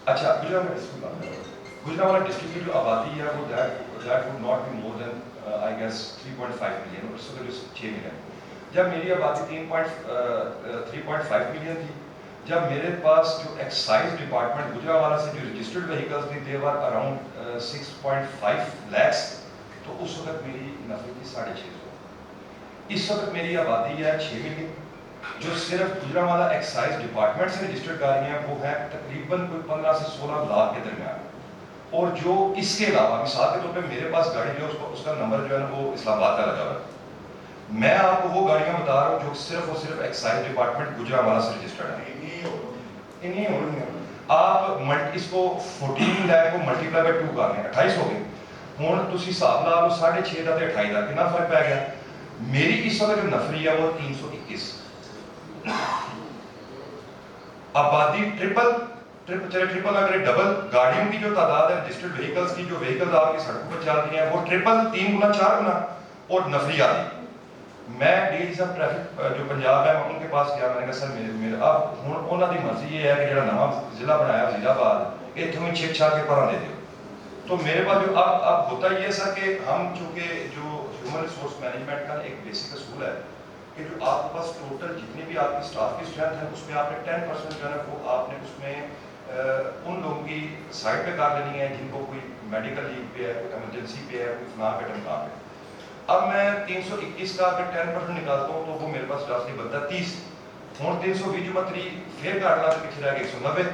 اچھا گجرانوالہ ڈسٹرکٹ کی جو آبادی ہے وہ that would not be more than I guess 3.5 million, اور اس وقت 6 ملین۔ جب میری آبادی 3.5 ملین تھی، جب میرے پاس جو ایکسائز ڈپارٹمنٹ گجرانوالہ سے جو رجسٹرڈ وہیکلز تھی دے ور اراؤنڈ 6.5 لیکس، تو اس وقت میری نفری تھی 650۔ اس وقت میری آبادی ہے 6 ملین، جو صرف گجرانوالہ ایکسائز ڈپارٹمنٹ سے رجسٹرڈ گاڑیاں ہیں وہ ہیں تقریباً کوئی 15 سے 16 لاکھ کے درمیان، اور جو اس کے علاوہ مثال کے طور پہ میرے پاس گاڑی جو اس کا نمبر جو ہے نا وہ اسلام آباد کا لگا ہوا ہے، میں آپ کو وہ گاڑیاں بتا رہا ہوں جو صرف اور صرف ایکسائز ڈپارٹمنٹ گجرانوالہ سے رجسٹرڈ ہے. انہیں ہو رہی ہیں. آپ اس کو 14 لاکھ کو ملٹی پلائی بائی 2 کر لیں 28 ہو گئے. ہوں تھی حساب لا لو 6.5 کا 28 کا کتنا فرق پی گیا. میری اس وقت جو نفری ہے وہ 321. آبادی ٹرپل اگر ڈبل گاڑیوں کی جو تعداد ہے رجسٹرڈ وہیکلز کی جو وہیکلز آپ کی سڑکوں پر چل رہی ہیں وہ ٹرپل 3 گنا 4 گنا اور نفری آدھی. میں ڈی سی صاحب ٹریفک جو پنجاب ہے ان کے پاس گیا. میں نے کہا سر میرے اب ہوں انہوں کی مرضی یہ ہے کہ جڑا نواں ضلع بنایا وزیر آباد اتوں ہی چھک چھا کے پرا دے دو. تو میرے پاس جو اب ہوتا یہ ہے سر کہ ہم چونکہ جو ہیومن ریسورس مینجمنٹ کا ایک بیسک اصول ہے کہ جو آپ کے پاس ٹوٹل جتنی بھی آپ کی اسٹاف کی اسٹرینتھ ہے اس میں آپ نے 10% جو ہے وہ آپ نے اس میں ان لوگوں کی سائڈ پہ کر لینی ہے جن کو کوئی میڈیکل لیو پہ ہے کوئی ایمرجنسی پہ ہے کوئی فلاں پہ ٹمکا پہ. اب میں 321 کا اگر 10% نکالتا ہوں تو وہ میرے پاس لاسٹلی بنتا ہے 30. ہوں 320 جو متری پھر کاٹنا تو پیچھے رہ گیا 190.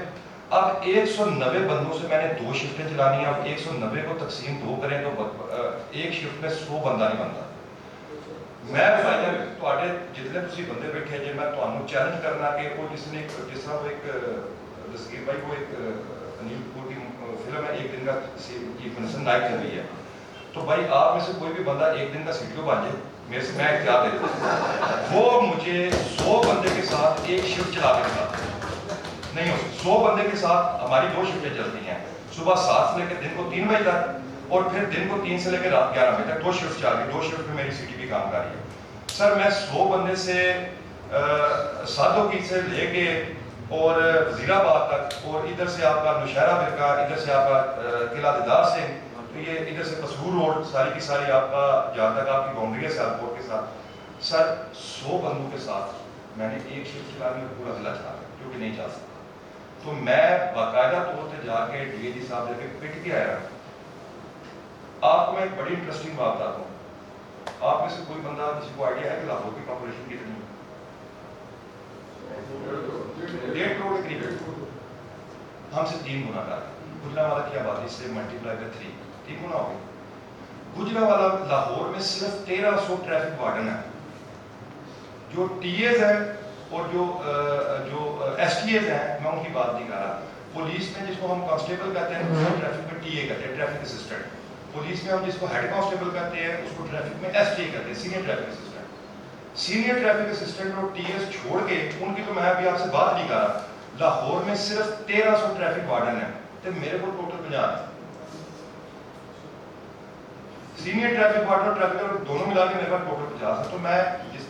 اب 190 بندوں سے میں نے 2 شفٹیں چلانی ہیں. اب 190 کو تقسیم 2 کریں تو ایک شفٹ میں 100 بندہ نہیں بنتا. میں بھائی جتنے تھی بندے بیٹھے جی میں تمہیں چیلنج کرنا کہ وہ جس طرح وہ ایک دستگیر بھائی وہ ایک انیل کپور کی فلم ہے ایک دن کا منسن نائٹ چل رہی ہے. تو بھائی آپ میں سے کوئی بھی بندہ ایک دن کا سیٹیو بن جائے میرے سے میں اختیار دیتا ہوں. وہ مجھے 100 بندے کے ساتھ ایک شفٹ چلا کے دکھاتا نہیں ہو. 100 بندے کے ساتھ ہماری 2 شفٹیں چلتی ہیں صبح 7 سے لے کے دن کو 3 بجے تک اور پھر دن کو 3 سے لے کے رات 11 بجے تک 2 شفٹ چل رہی. 2 شفٹ میں میری سٹی بھی کام کر رہی ہے. سر میں 100 بندے سے سادوں کی سے لے کے اور وزیر آباد تک اور ادھر سے آپ کا نوشہرہ فرقہ ادھر سے آپ کا قلعہ دیدار سے تو یہ ادھر سے قصور روڈ ساری کی ساری آپ کا جہاں تک آپ کی باؤنڈری ہے سیالکوٹ کے ساتھ سر 100 بندوں کے ساتھ میں نے ایک شفٹ چلانی اور پورا ضلع چلانا جو کہ نہیں چل سکتا. تو میں باقاعدہ طور پہ جا کے ڈی اے جی صاحب لے کے پٹ کے آیا. آپ کو میں ایک بڑی انٹرسٹنگ بات بتاتا ہوں. آپ میں سے کوئی بندہ کسی کو آئیڈیا ہے کہ لاہور کی پاپولیشن کتنی ہے؟ 1.5 کروڑ کے قریب. ہم سے 3 گنا کا. گجرانوالہ کی آبادی سے ملٹی پلائی بائی 3 گنا ہو گئی. گجرانوالہ لاہور میں صرف 1300 ٹریفک وارڈن ہیں. جو ٹی ایز ہیں اور جو ایس ٹی ایز ہیں میں ان کی بات نہیں کر رہا. پولیس میں جس کو ہم کانسٹیبل کہتے ہیں ٹریفک میں ٹی اے کہتے ہیں ٹریفک اسسٹنٹ. پولیس میں ہم جس کو ہیڈ کانسٹیبل کہتے ہیں اس کو ٹریفک میں ایس ٹی اے کہتے ہیں senior traffic assistant. Senior traffic assistant اور ٹی ایس چھوڑ کے ان کی تو میں ابھی آپ سے بات نہیں کر رہا. لاہور میں صرف 1300 ٹریفک وارڈن ہیں تو میرے کو ٹوٹل 50 ہے. سینئر ٹریفک وارڈن اور ٹریفک دونوں ملا کے میرے پاس ٹوٹل 50 ہے. تو میں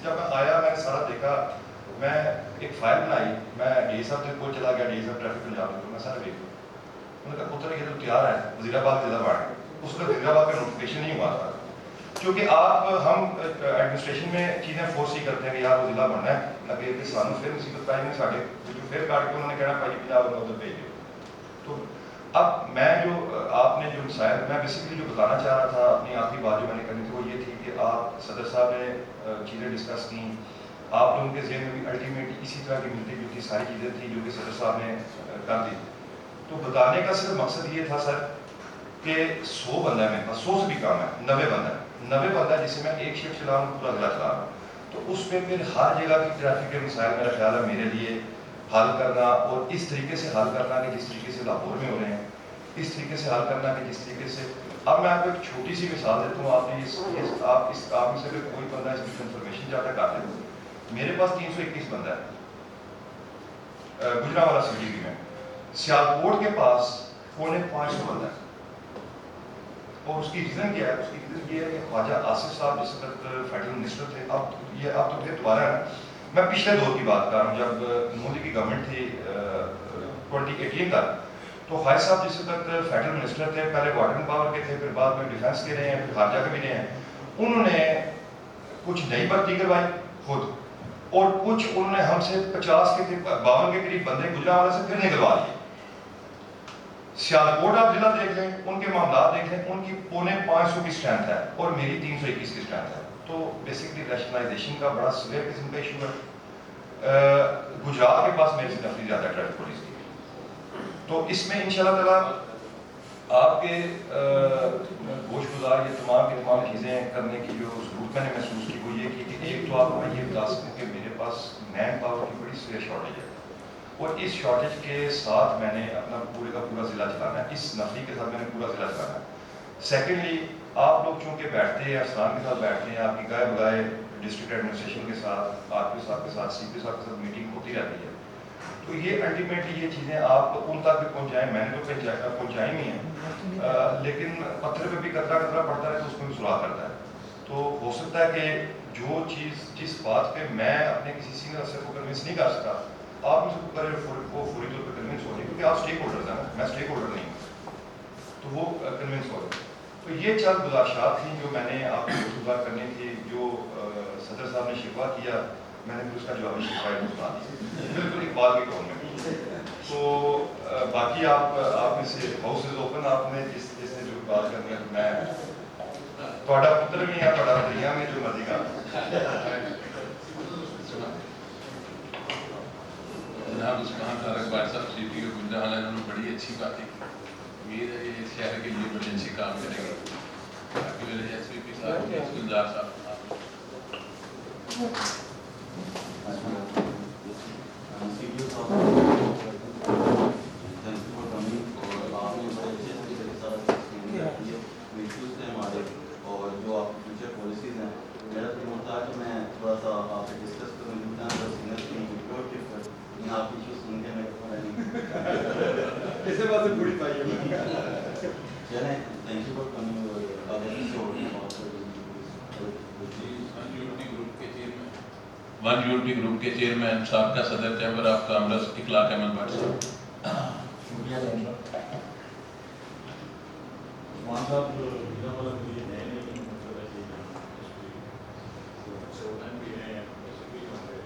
جب میں آیا میں نے سارا دیکھا. میں ایک فائل بنائی. میں ڈی صاحب سے کوئی چلا گیا ڈی صاحب ٹریفک پنجاب میں. میں سارا دیکھ انہوں نے کہا پتر یہ تو تیار ہے وزیر آباد ضلع بڑھ گئے. اس کا وزیر آباد کا نوٹیفکیشن نہیں ہوا تھا کیونکہ آپ ہم ایڈمنسٹریشن میں چیزیں فورس ہی کرتے ہیں کہ یار وہ ضلع بننا ہے اگے کہ سانو پھر مصیبت پائی نہیں ساڑھے جو پھر کاٹ کے انہوں نے کہنا بھائی پنجاب میں ادھر بھیج دو. تو اب میں جو آپ نے جو مسائل میں بیسیکلی جو بتانا چاہ رہا تھا اپنی آخری بات جو میں نے کرنی تھی وہ یہ تھی کہ آپ صدر صاحب نے چیزیں ڈسکس کی. آپ لوگوں کے ذہن میں بھی الٹیمیٹلی اسی طرح کی ملتی جلتی ساری چیزیں تھیں جو کہ صدر صاحب نے کر دی. تو بتانے کا صرف مقصد یہ تھا سر کہ 100 بندہ ہے میرے پاس. 100 سے بھی کام ہے 90 بندہ ہے. 90 بندہ جسے میں ایک شفٹ چلا رہا ہوں پورا ضلع چلا رہا ہوں. تو اس میں پھر ہر جگہ کی ٹریفک کے مسائل میرا خیال ہے میرے لیے حل کرنا اور اس طریقے سے حل کرنا کہ جس طریقے سے لاہور میں ہو رہے ہیں اس طریقے سے حل کرنا کہ جس طریقے سے. اب میں آپ کو ایک چھوٹی سی مثال دیتا ہوں. آپ نے آپ میں سے اگر کوئی بندہ اس کی کنفرمیشن چاہتا ہے کر دیں. میرے پاس 321 بندہ ہے گجرانوالہ سٹی میں. سیالکوٹ کے پاس 450 بندہ ہے. اور اس کی ریزن کیا ہے؟ اس کی ریزن یہ ہے کہ خواجہ آصف صاحب جس وقت فیڈرل منسٹر تھے. اب تو پھر دوبارہ ہے. میں پچھلے دور کی بات کر رہا ہوں جب مودی کی گورنمنٹ تھی 2018 تک. تو خواجہ صاحب جس وقت فیڈرل منسٹر تھے پہلے وارڈن پاور کے تھے پھر بعد میں ڈیفینس کے رہے ہیں پھر خارجہ کے بھی رہے ہیں. انہوں نے کچھ نئی بھرتی کروائی خود اور کچھ انہوں نے ہم سے 50 کے 52 کے قریب بندے گجرانوالہ سے پھر نکلوا لیے. سیالکوٹ آپ ضلع دیکھ لیں ان کے معاملات دیکھ لیں ان کی 550 کی اسٹرینتھ ہے اور میری 321 کی اسٹرینتھ ہے. تو بیسکلی ریشنلائزیشن کا بڑا سویئر قسم کا ایشو ہے. گجرات کے پاس میرے سے کافی زیادہ ٹریفک پولیس کی. تو اس میں انشاءاللہ تعالیٰ آپ کے گوش گزار یہ تمام کی تمام چیزیں کرنے کی جو ضرورت میں نے محسوس کی وہ یہ کی کہ تو آپ کو میں یہ بتا سکوں کہ میرے پاس مین پاور کی بڑی سویئر شارٹیج ہے، اور اس شارٹیج کے ساتھ میں نے اپنا پورے کا پورا ضلع چلانا ہے، اس نفری کے ساتھ میں نے پورا ضلع چلانا ہے۔ سیکنڈلی آپ لوگ چونکہ بیٹھتے ہیں، افسران کے ساتھ بیٹھتے ہیں، آپ کی گائے بگائے ڈسٹرکٹ ایڈمنسٹریشن کے ساتھ، آر پی صاحب کے ساتھ، سی پی صاحب کے ساتھ میٹنگ ہوتی رہتی ہے، تو یہ الٹیمیٹلی یہ چیزیں آپ ان تک بھی پہنچائیں، میں نے تو پہنچائی نہیں ہیں، لیکن پتھر پہ بھی قطرہ قطرہ پڑتا ہے تو اس میں بھی سراغ کرتا ہے۔ تو ہو سکتا ہے کہ جو چیز جس بات پہ میں اپنے کسی سینئر افسر کو کنونس نہیں کر سکتا، آپ مجھ کو وہ فوری طور پہ کنونس ہو جائے، کیونکہ آپ اسٹیک ہولڈرز ہیں، میں اسٹیک ہولڈر نہیں ہوں، تو وہ کنونس ہو جائے۔ تو یہ چند گزارشات تھیں جو میں نے آپ کو گزار کرنی تھی، جو صدر صاحب نے شکوہ کیا، میں نے پھر اس کا جوابی شکایت سنا دی بالکل ایک بات کی ٹون میں۔ تو باقی آپ میں سے ہاؤس از اوپن، آپ نے جس نے جو بات کرنی ہے، میں تھوڑا پتر میں یا تھوڑا دریا میں جو مرضی کا۔ جناب عثمان طارق بھائی صاحب سی پی او گجران، انہوں نے بڑی اچھی باتیں کی، امید ہے یہ شہر کے لیے بڑے اچھے کام کریں گے۔ باقی میرے ایس پی پی صاحب، گلزار صاحب، اور جو آپ کی فیوچر پالیسیز ہیں، میرا تو ہوتا ہے کہ میں تھوڑا سا آپ سے ڈسکس کروں، آپ کی ایشوز سن کے ایسے بات سے بڑی پائی چلیں، thank you for coming. One unity group کے چیئرمین، سابقہ صدر چیمبر آف کامرس اخلاق احمد بٹ صاحب۔ شکریہ عثمان صاحب، ضلع والا مجھے نئے نئے مطلب ہے کہ سوٹن بھی ہیں، ایسے بھی ہمارے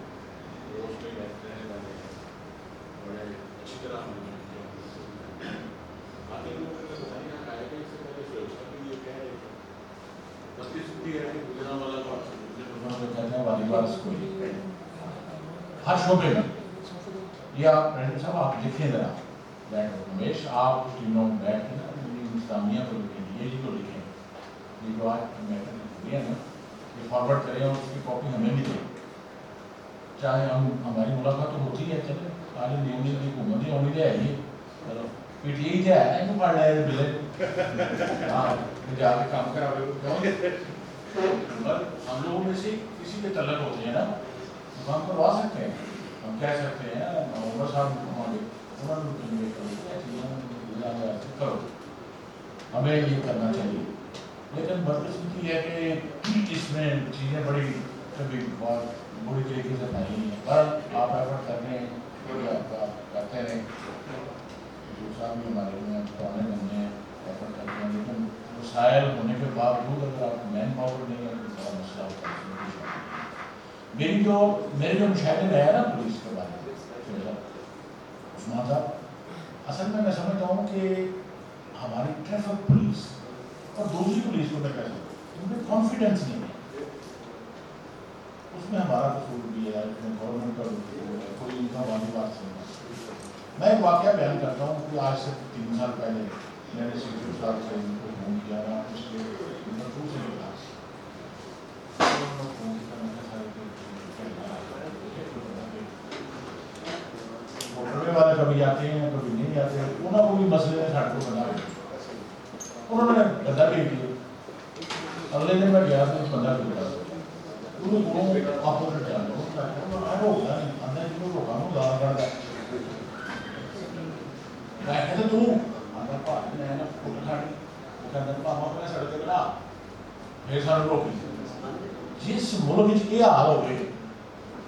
روز میں رہنے والے ہیں، بڑے اچھی طرح ہم باقی لوگوں نے بتایا کہ آئے گا اس سے پہلے سوچنا بھی یہ کہہ رہے تھے بدقسمتی ہے کہ گجرا والا کو کہتے ہیں والی بال اسکول ہر شعبے میں یہ آپ پریزیڈنٹ صاحب آپ لکھیں ذرا رمیش، آپ اس ٹیموں میں بیٹھ کے نا اسلامیہ کو لکھیں، یہ تو لکھیں، یہ جو آج میٹر ہوئی ہے نا یہ فارورڈ کریں اور اس کی کاپی ہمیں بھی دیں، چاہے ہماری ملاقات تو ہوتی ہے، چلے آج نیوز کی حکومت ہی ہونی چاہیے، چلو پی ٹی آئی کیا ہے ان پڑھ رہے بلے ہاں جا کے کام کرا ہم لوگوں میں سے کسی کے تعلق ہوتے ہیں نا تو ہم کروا سکتے ہیں، ہم کہہ سکتے ہیں عمر صاحب ہمارے کرو، ہمیں یہ کرنا چاہیے، لیکن بدقسمتی ہے کہ اس میں چیزیں بڑی کبھی بہت بری طریقے سے نہیں ہیں، پر آپ ایفرٹ کر رہے ہیں، آپ کرتے رہیں، جو صاحب بھی ہمارے میں پرانے بندے ہیں ایفرٹ کرتے ہیں، لیکن وسائل ہونے کے باوجود اگر آپ مین پاور نہیں ہے تو بڑا مسئلہ ہوتا ہے۔ میرے جو مشاہدے میں ہے نا پولیس کے بارے میں عثمان صاحب، اصل میں سمجھتا ہوں کہ ہماری ٹریفک پولیس اور دوسری پولیس کو میں کہہ سکتا ہوں ان میں کانفیڈنس نہیں ہے، اس میں ہمارا قصور بھی ہے، اس میں گورنمنٹ کا قصور ہے، کوئی ان کا والی بات نہیں ہے۔ میں ایک واقعہ بیان کرتا ہوں کہ آج سے 3 سال پہلے میں نے سی پی او صاحب سے ان کو فون کیا نا، اس کے انٹرویو سے ملا موٹروے والے کبھی آتے ہیں کبھی نہیں آتے، انہوں کو بھی مسئلے نے سڑک کو بنا انہوں نے گدا بھی کیا، اگلے دن میں گیا تو 15 کلو اپوزٹ جانا روکا نہیں اندر جنوں روکا نو گال کرتا میں کہتے تو آدھا پاک میں نا فٹ کھاڑی وہ کہتے پاپا اپنے سڑک کے بنا پھر سارے روکی۔ جس ملک یہ حال ہو گئے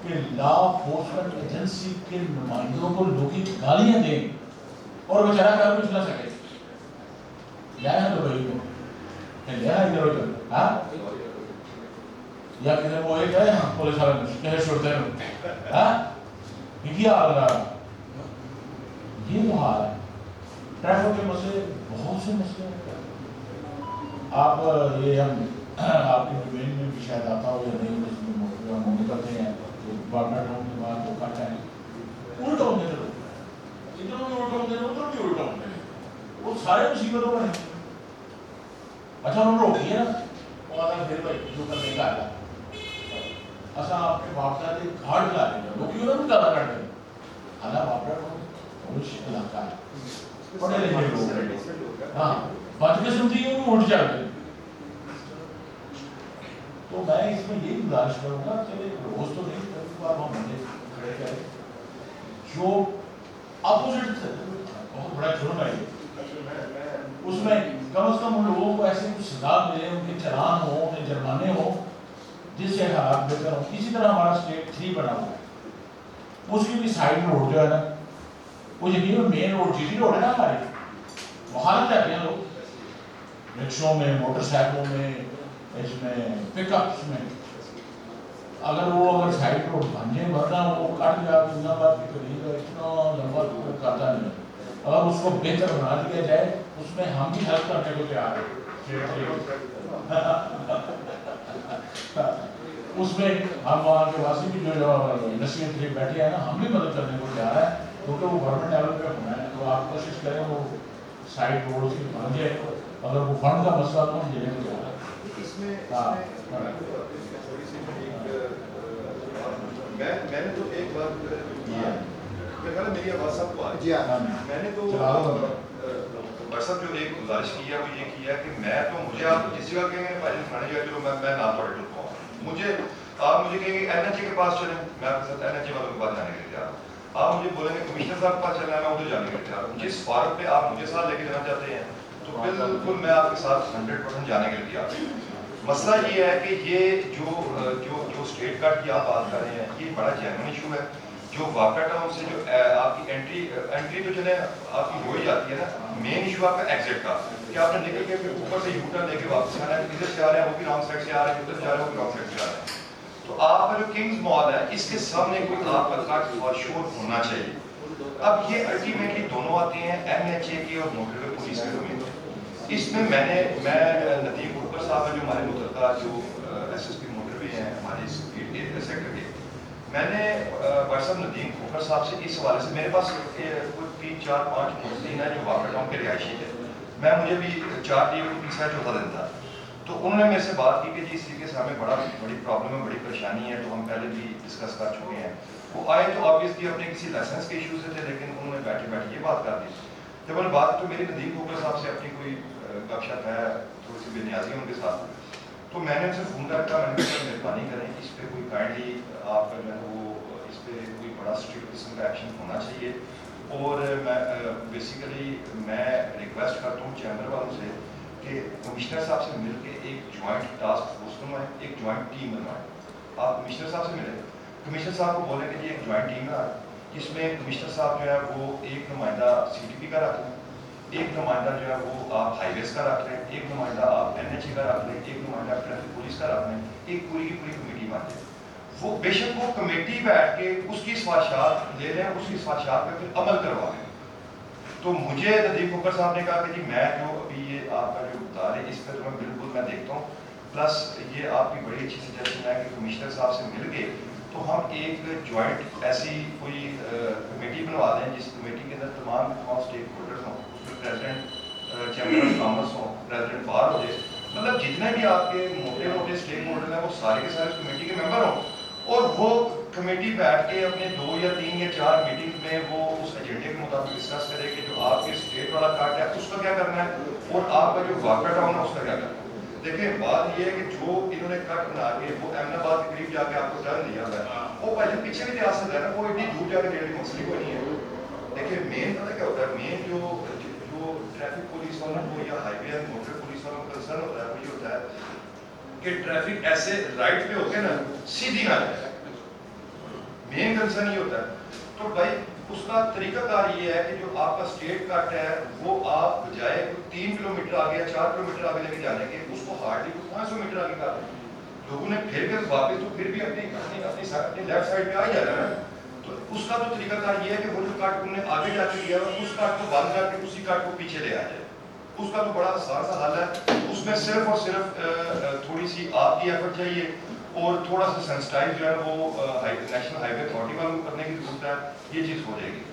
کہ لا انفورسمنٹ ایجنسی کے نمائندوں کو لوگ گالیاں دیں اور بیچارہ کر کچھ نہ سکے، لیا ہے تو بھائی کو لیا ادھر ادھر ہاں یا کسی وہ ایک ہے پولیس والے کہیں چھوڑتے ہیں ہاں یہ حال رہا، یہ تو حال ہے۔ ٹریفک کے مسئلے بہت سے مسئلے ہیں، آپ یہ ہم آپ کے ڈومین میں بھی شاید آتا ہو یا نہیں، جس میں ہم نکلتے ہیں بارڈر ٹاؤن کے بعد وہ کٹ ہے الٹا ہونے لگے، ادھر بھی الٹا ہونے لگے ادھر بھی الٹا ہونے لگے، وہ سارے مصیبتوں میں ہیں۔ اچھا انہوں نے روکی ہے نا وہ آدھا پھر بھائی جو کرنے کا آیا اصا اپنے باقاعدے گھاٹ لا رہے ہیں لوگ انہوں نے زیادہ کٹ رہے ہیں حالانکہ باپڑا بہت علاقہ ہے پڑھے لکھے لوگ ہاں بد قسمتی انہوں اٹھ جاتے ہیں. تو میں اس میں یہی گزارش کروں گا کہ روز تو نہیں کبھی بار ہم بندے کھڑے کریں جو اپوزٹ بہت بڑا جرم ہے اس میں کم از کم ان لوگوں کو ایسے کچھ سزا ملے ان کے چلان ہو ان کے جرمانے ہوں جس سے حالات بہتر ہوں. اسی طرح ہمارا اسٹیٹ 3 بنا ہوا ہے اس کی بھی سائڈ روڈ جو ہے نا وہ یقیناً مین روڈ جی ٹی روڈ ہے نا ہماری مخالف رہتے ہیں لوگ رکشوں میں موٹر سائیکلوں میں اس میں پک اپس میں اگر وہ سائڈ روڈ بن جائے ورنہ وہ کٹ جا دنیا بات کی قریب اتنا لمبا کرتا نہیں. اگر اس کو بہتر بنا دیا جائے اس میں ہم بھی ہیلپ کرنے کو تیار ہیں. اس میں ہم وہاں کے واسی بھی جو نصیحت لیے بیٹھے ہیں نا ہم بھی مدد کرنے کو تیار ہیں کیونکہ وہ گورنمنٹ لیول پہ ہونا ہے. تو آپ کوشش کریں وہ سائڈ روڈ کی بن جائے اگر وہ فنڈ کا مسئلہ تو ہم دینے کو تیار ہیں. میں نے تو ایک بات میری آواز سب کو آ رہی ہے. میں نے تو صاحب جو ایک گزارش کی ہے وہ یہ کیا کہ میں تو مجھے آپ جس جگہ کہیں گے بھائی کھانے جگہ چلو میں نہ تھوڑے ٹرپ ہوں مجھے آپ مجھے کہیں گے این ایچ اے کے پاس چلیں میں آپ کے ساتھ این ایچ اے والوں کے پاس جانے کے لیے تیار ہوں. آپ مجھے بولیں گے کمشنر صاحب کے پاس چلنا ہے میں ادھر جانے کے لیے تیار ہوں. جس فارم پہ آپ مجھے ساتھ لے کے جانا چاہتے ہیں تو بالکل میں آپ کے ساتھ 100% جانے کے لیے تیار ہوں. مسئلہ یہ ہے کہ یہ جو اسٹیٹ کارڈ کی آپ بات کر رہے ہیں یہ بڑا جینوئن ایشو ہے. جو واقع ٹاؤن سے جو آپ کی انٹری تو چلے آپ کی ہو ہی جاتی ہے نا مین ایشو آپ کا ایگزٹ کا کہ آپ نے نکل کے پھر اوپر سے یو ٹرن لے کے واپس آنا ہے ادھر سے آ رہے ہیں وہ بھی رانگ سائڈ سے آ رہے ہیں ادھر سے آ رہے ہیں وہ بھی رانگ سائڈ سے آ رہے ہیں. تو آپ کا جو کنگز مال ہے اس کے سامنے کوئی آپ کا کٹ اور شور ہونا چاہیے. اب یہ الٹیمیٹلی دونوں آتے ہیں این ایچ اے کی اور موٹر وے پولیس کے زمین. اس میں میں ندیم گھوکر صاحب ہیں جو ہمارے متعلقہ جو ایس ایس پی موٹر وے ہیں ہمارے سیکٹر کے میں نے بھائی صاحب ندیم گھوکر صاحب سے اس حوالے سے میرے پاس کوئی 3 4 5 ملزمین ہیں جو واقع ٹاؤن کے رہائشی تھے. مجھے بھی 4 دن تیسرا چوتھا دن تھا تو انہوں نے میرے سے بات کی کہ جی اس طریقے سے ہمیں بڑی پرابلم ہے بڑی پریشانی ہے تو ہم پہلے بھی ڈسکس کر چکے ہیں. وہ آئے تو آبویسلی اپنے کسی لائسنس کے ایشوز سے تھے لیکن انہوں نے بیٹھے یہ بات کر دی. جب انہوں نے بات تو میری ندیم گھوکر صاحب سے اپنی کوئی گپ شپ ہے تھوڑی سی بے نیازی ہے ان کے ساتھ تو میں نے ان سے فون کر کہا میں نے کہا مہربانی کریں اس پہ کوئی کائنڈلی آپ کا جو ہے وہ اس پہ کوئی بڑا اسٹرکٹ قسم کا ایکشن ہونا چاہیے. اور میں بیسیکلی میں ریکویسٹ کرتا ہوں چیمبر والوں سے کہ کمشنر صاحب سے مل کے ایک جوائنٹ ٹاسک فورس بنوائیں ایک جوائنٹ ٹیم بنوائیں. آپ کمشنر صاحب سے ملیں کمشنر صاحب کو بولیں کہ جی ایک جوائنٹ ٹیم ہے جس میں کمشنر صاحب جو ہے وہ ایک نمائندہ سی ٹی پی کا رکھ لیں ایک نمائندہ جو ہے وہ آپ ہائی ویز کا رکھ لیں ایک نمائندہ آپ این ایچ اے کا رکھ لیں ایک نمائندہ ٹریفک پولیس کا رکھ لیں ایک پوری کی پوری کمیٹی بن جائے. وہ بے شک وہ کمیٹی بیٹھ کے اس کی سفارشات لے لیں اس کی سفارشات پہ پھر عمل کروا لیں. تو مجھے ندیم گھوکر صاحب نے کہا کہ جی میں جو ابھی یہ آپ کا جو بتا رہے ہیں اس پہ تو میں بالکل میں دیکھتا ہوں پلس یہ آپ کی بڑی اچھی سجیشن ہے کہ کمشنر صاحب سے مل کے تو ہم ایک جوائنٹ ایسی کوئی کمیٹی بنوا دیں جس کمیٹی کے اندر تمام اسٹیک ہولڈرز ہوں اس میں پریزیڈنٹ چیمبر آف کامرس ہوں پریزیڈنٹ بار ہو جائے مطلب جتنے بھی آپ کے موٹے اسٹیک ہولڈر ہیں وہ سارے کے سارے اس کمیٹی کے ممبر ہوں اور وہ کمیٹی بیٹھ کے اپنے 2 یا 3 یا 4 میٹنگ میں وہ اس ایجنڈے کے مطابق ڈسکس کرے کہ جو آپ کے اسٹیٹ والا کارڈ ہے اس کا کیا کرنا ہے اور آپ کا جو واقع ٹاؤن ہے اس کا کیا کرنا ہے. دیکھیں بات یہ ہے کہ جو انہوں نے کٹ بنا کے وہ احمد آباد کے قریب جا کے آپ کو ٹرن دیا ہے وہ پہلے پیچھے بھی جا سکتا ہے نا وہ اتنی دور جا کے دینے کی مسئلہ کوئی نہیں ہے. دیکھیں مین پتہ کیا ہوتا ہے مین جو ٹریفک پولیس والوں کو یا ہائی وے موٹر پولیس والوں کا کنسرن ہوتا ہے وہ یہ ہوتا ہے کہ ٹریفک ایسے رائٹ پہ ہوتے ہیں نا سیدھی نہ جائے مین کنسرن یہ ہوتا ہے. تو بھائی اس کا طریقہ کار یہ ہے کہ جو آپ کا اسٹیٹ کٹ ہے وہ آپ بجائے 3 کلومیٹر آگے یا 4 کلومیٹر آگے لے کے جانے کے اس کو ہارڈلی 500 میٹر آگے کر دیں. لوگوں نے پھر کے واپس تو پھر بھی اپنی لیفٹ سائڈ پہ آ ہی جانا ہے. تو اس کا تو طریقہ کار یہ ہے کہ وہ جو کٹ انہوں نے آگے جا کے دیا ہے اس کٹ کو بند کر کے اسی کٹ کو پیچھے لے آ جائے. اس کا تو بڑا آسان سا حل ہے. اس میں صرف اور صرف تھوڑی سی آپ کی ایفرٹ چاہیے اور تھوڑا سا سینسٹائز جو ہے وہ نیشنل ہائی وے اتھارٹی والوں کو کرنے کی ضرورت ہے. یہ چیز ہو جائے گی.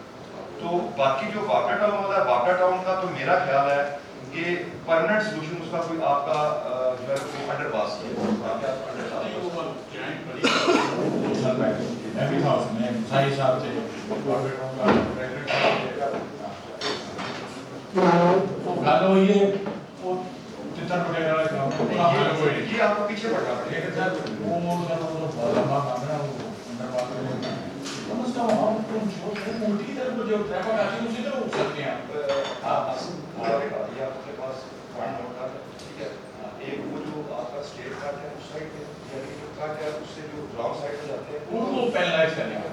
تو باقی جو واقع ٹاؤن والا ہے واقع ٹاؤن کا تو میرا خیال ہے کہ پرماننٹ سولوشن اس کا کوئی آپ کا جو ہے انڈر پاس ہے میں بھی تھا اس میں سائی صاحب تھے گل ہوئی ہے وہ تتر وغیرہ والا کام یہ آپ کو پیچھے پڑنا پڑے ایک وہ جو آپ کا اسٹیٹ کارڈ ہے اس سائڈ پہ یعنی جو کارڈ ہے اس سے جو رانگ سائڈ پہ جاتے ہیں ان کو پینلائز کرنے کا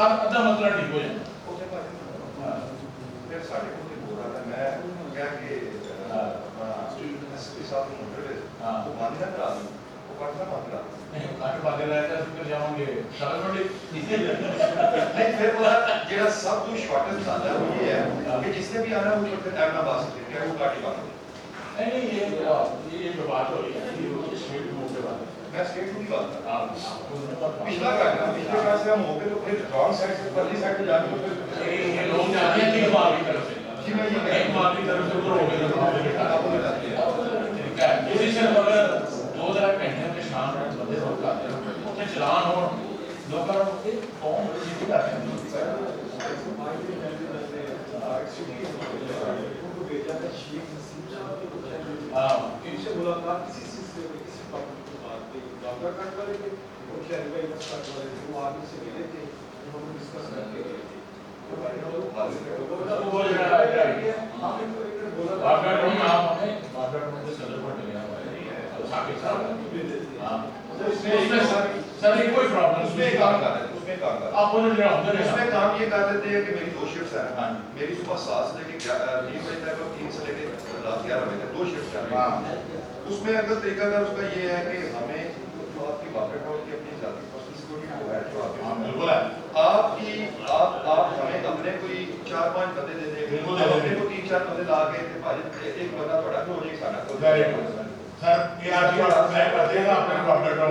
ادھا مسئلہ ٹھیک ہو جائے پھر ساڑھے کو بول رہا تھا میں کیا کہ ایس پی صاحب کو موٹر وہ باندھ نہ کرا دوں وہ کٹنا باندھ کرا کٹ باندھ رہا ہے پھر جاؤں گے نہیں پھر وہ جہاں سب تو شارٹیسٹ آتا ہے وہ یہ ہے کہ جس نے بھی آنا ہے وہ پھر ٹائم نہ پاس کرے کیا وہ کاٹی باندھ نہیں یہ جو بات ہو رہی ہے یہ اسٹریٹ موو کے بات ہے میں اسٹیٹ کی بات کر رہا ہاں پچھلا کاٹ ہے پچھلے کاٹ سے ہم ہو گئے تو پھر رانگ سائڈ سے پرلی سائڈ پہ جا کے پھر یہ لوگ جاتے ہیں تین مال کی طرف سے جی میں یہ ایک مال کی طرف سے ادھر ہو گئے اسی سے اگر 2000 گھنٹے کے شام بندے روک آتے ہیں اتنے چلان ہو لوگ قوم جیتی کرتے ہیں ملاقات کسی چیز سے کسی ٹاپک کی بات نہیں ڈاکٹر کٹ والے کے وہ شہر کا کٹ والے تھے وہ آدمی سے ملے تھے انہوں نے ڈسکس کر کے گئے تھے اس میں کام یہ کر دیتے ہیں کہ میری 2 شفٹس ہیں میری صبح 7 سے لے کے 3 بجے تک اور 3 سے لے کے رات 11 بجے تک 2 شفٹس ہیں اس میں اگر طریقہ کار اس کا یہ ہے کہ ہمیں جو آپ کی واقع ہو کی اپنی ذاتی پرسنل سیکورٹی وہ ہے جو آپ کی آپ ہمیں اپنے کوئی 4-5 بندے دے دیں اپنے کو 3-4 بندے لا کے ایک بندہ تھوڑا کہ ہو جائے کھانا تو سر یہ آپ کی بات میں کرتے ہیں اپنے ڈاکٹر کو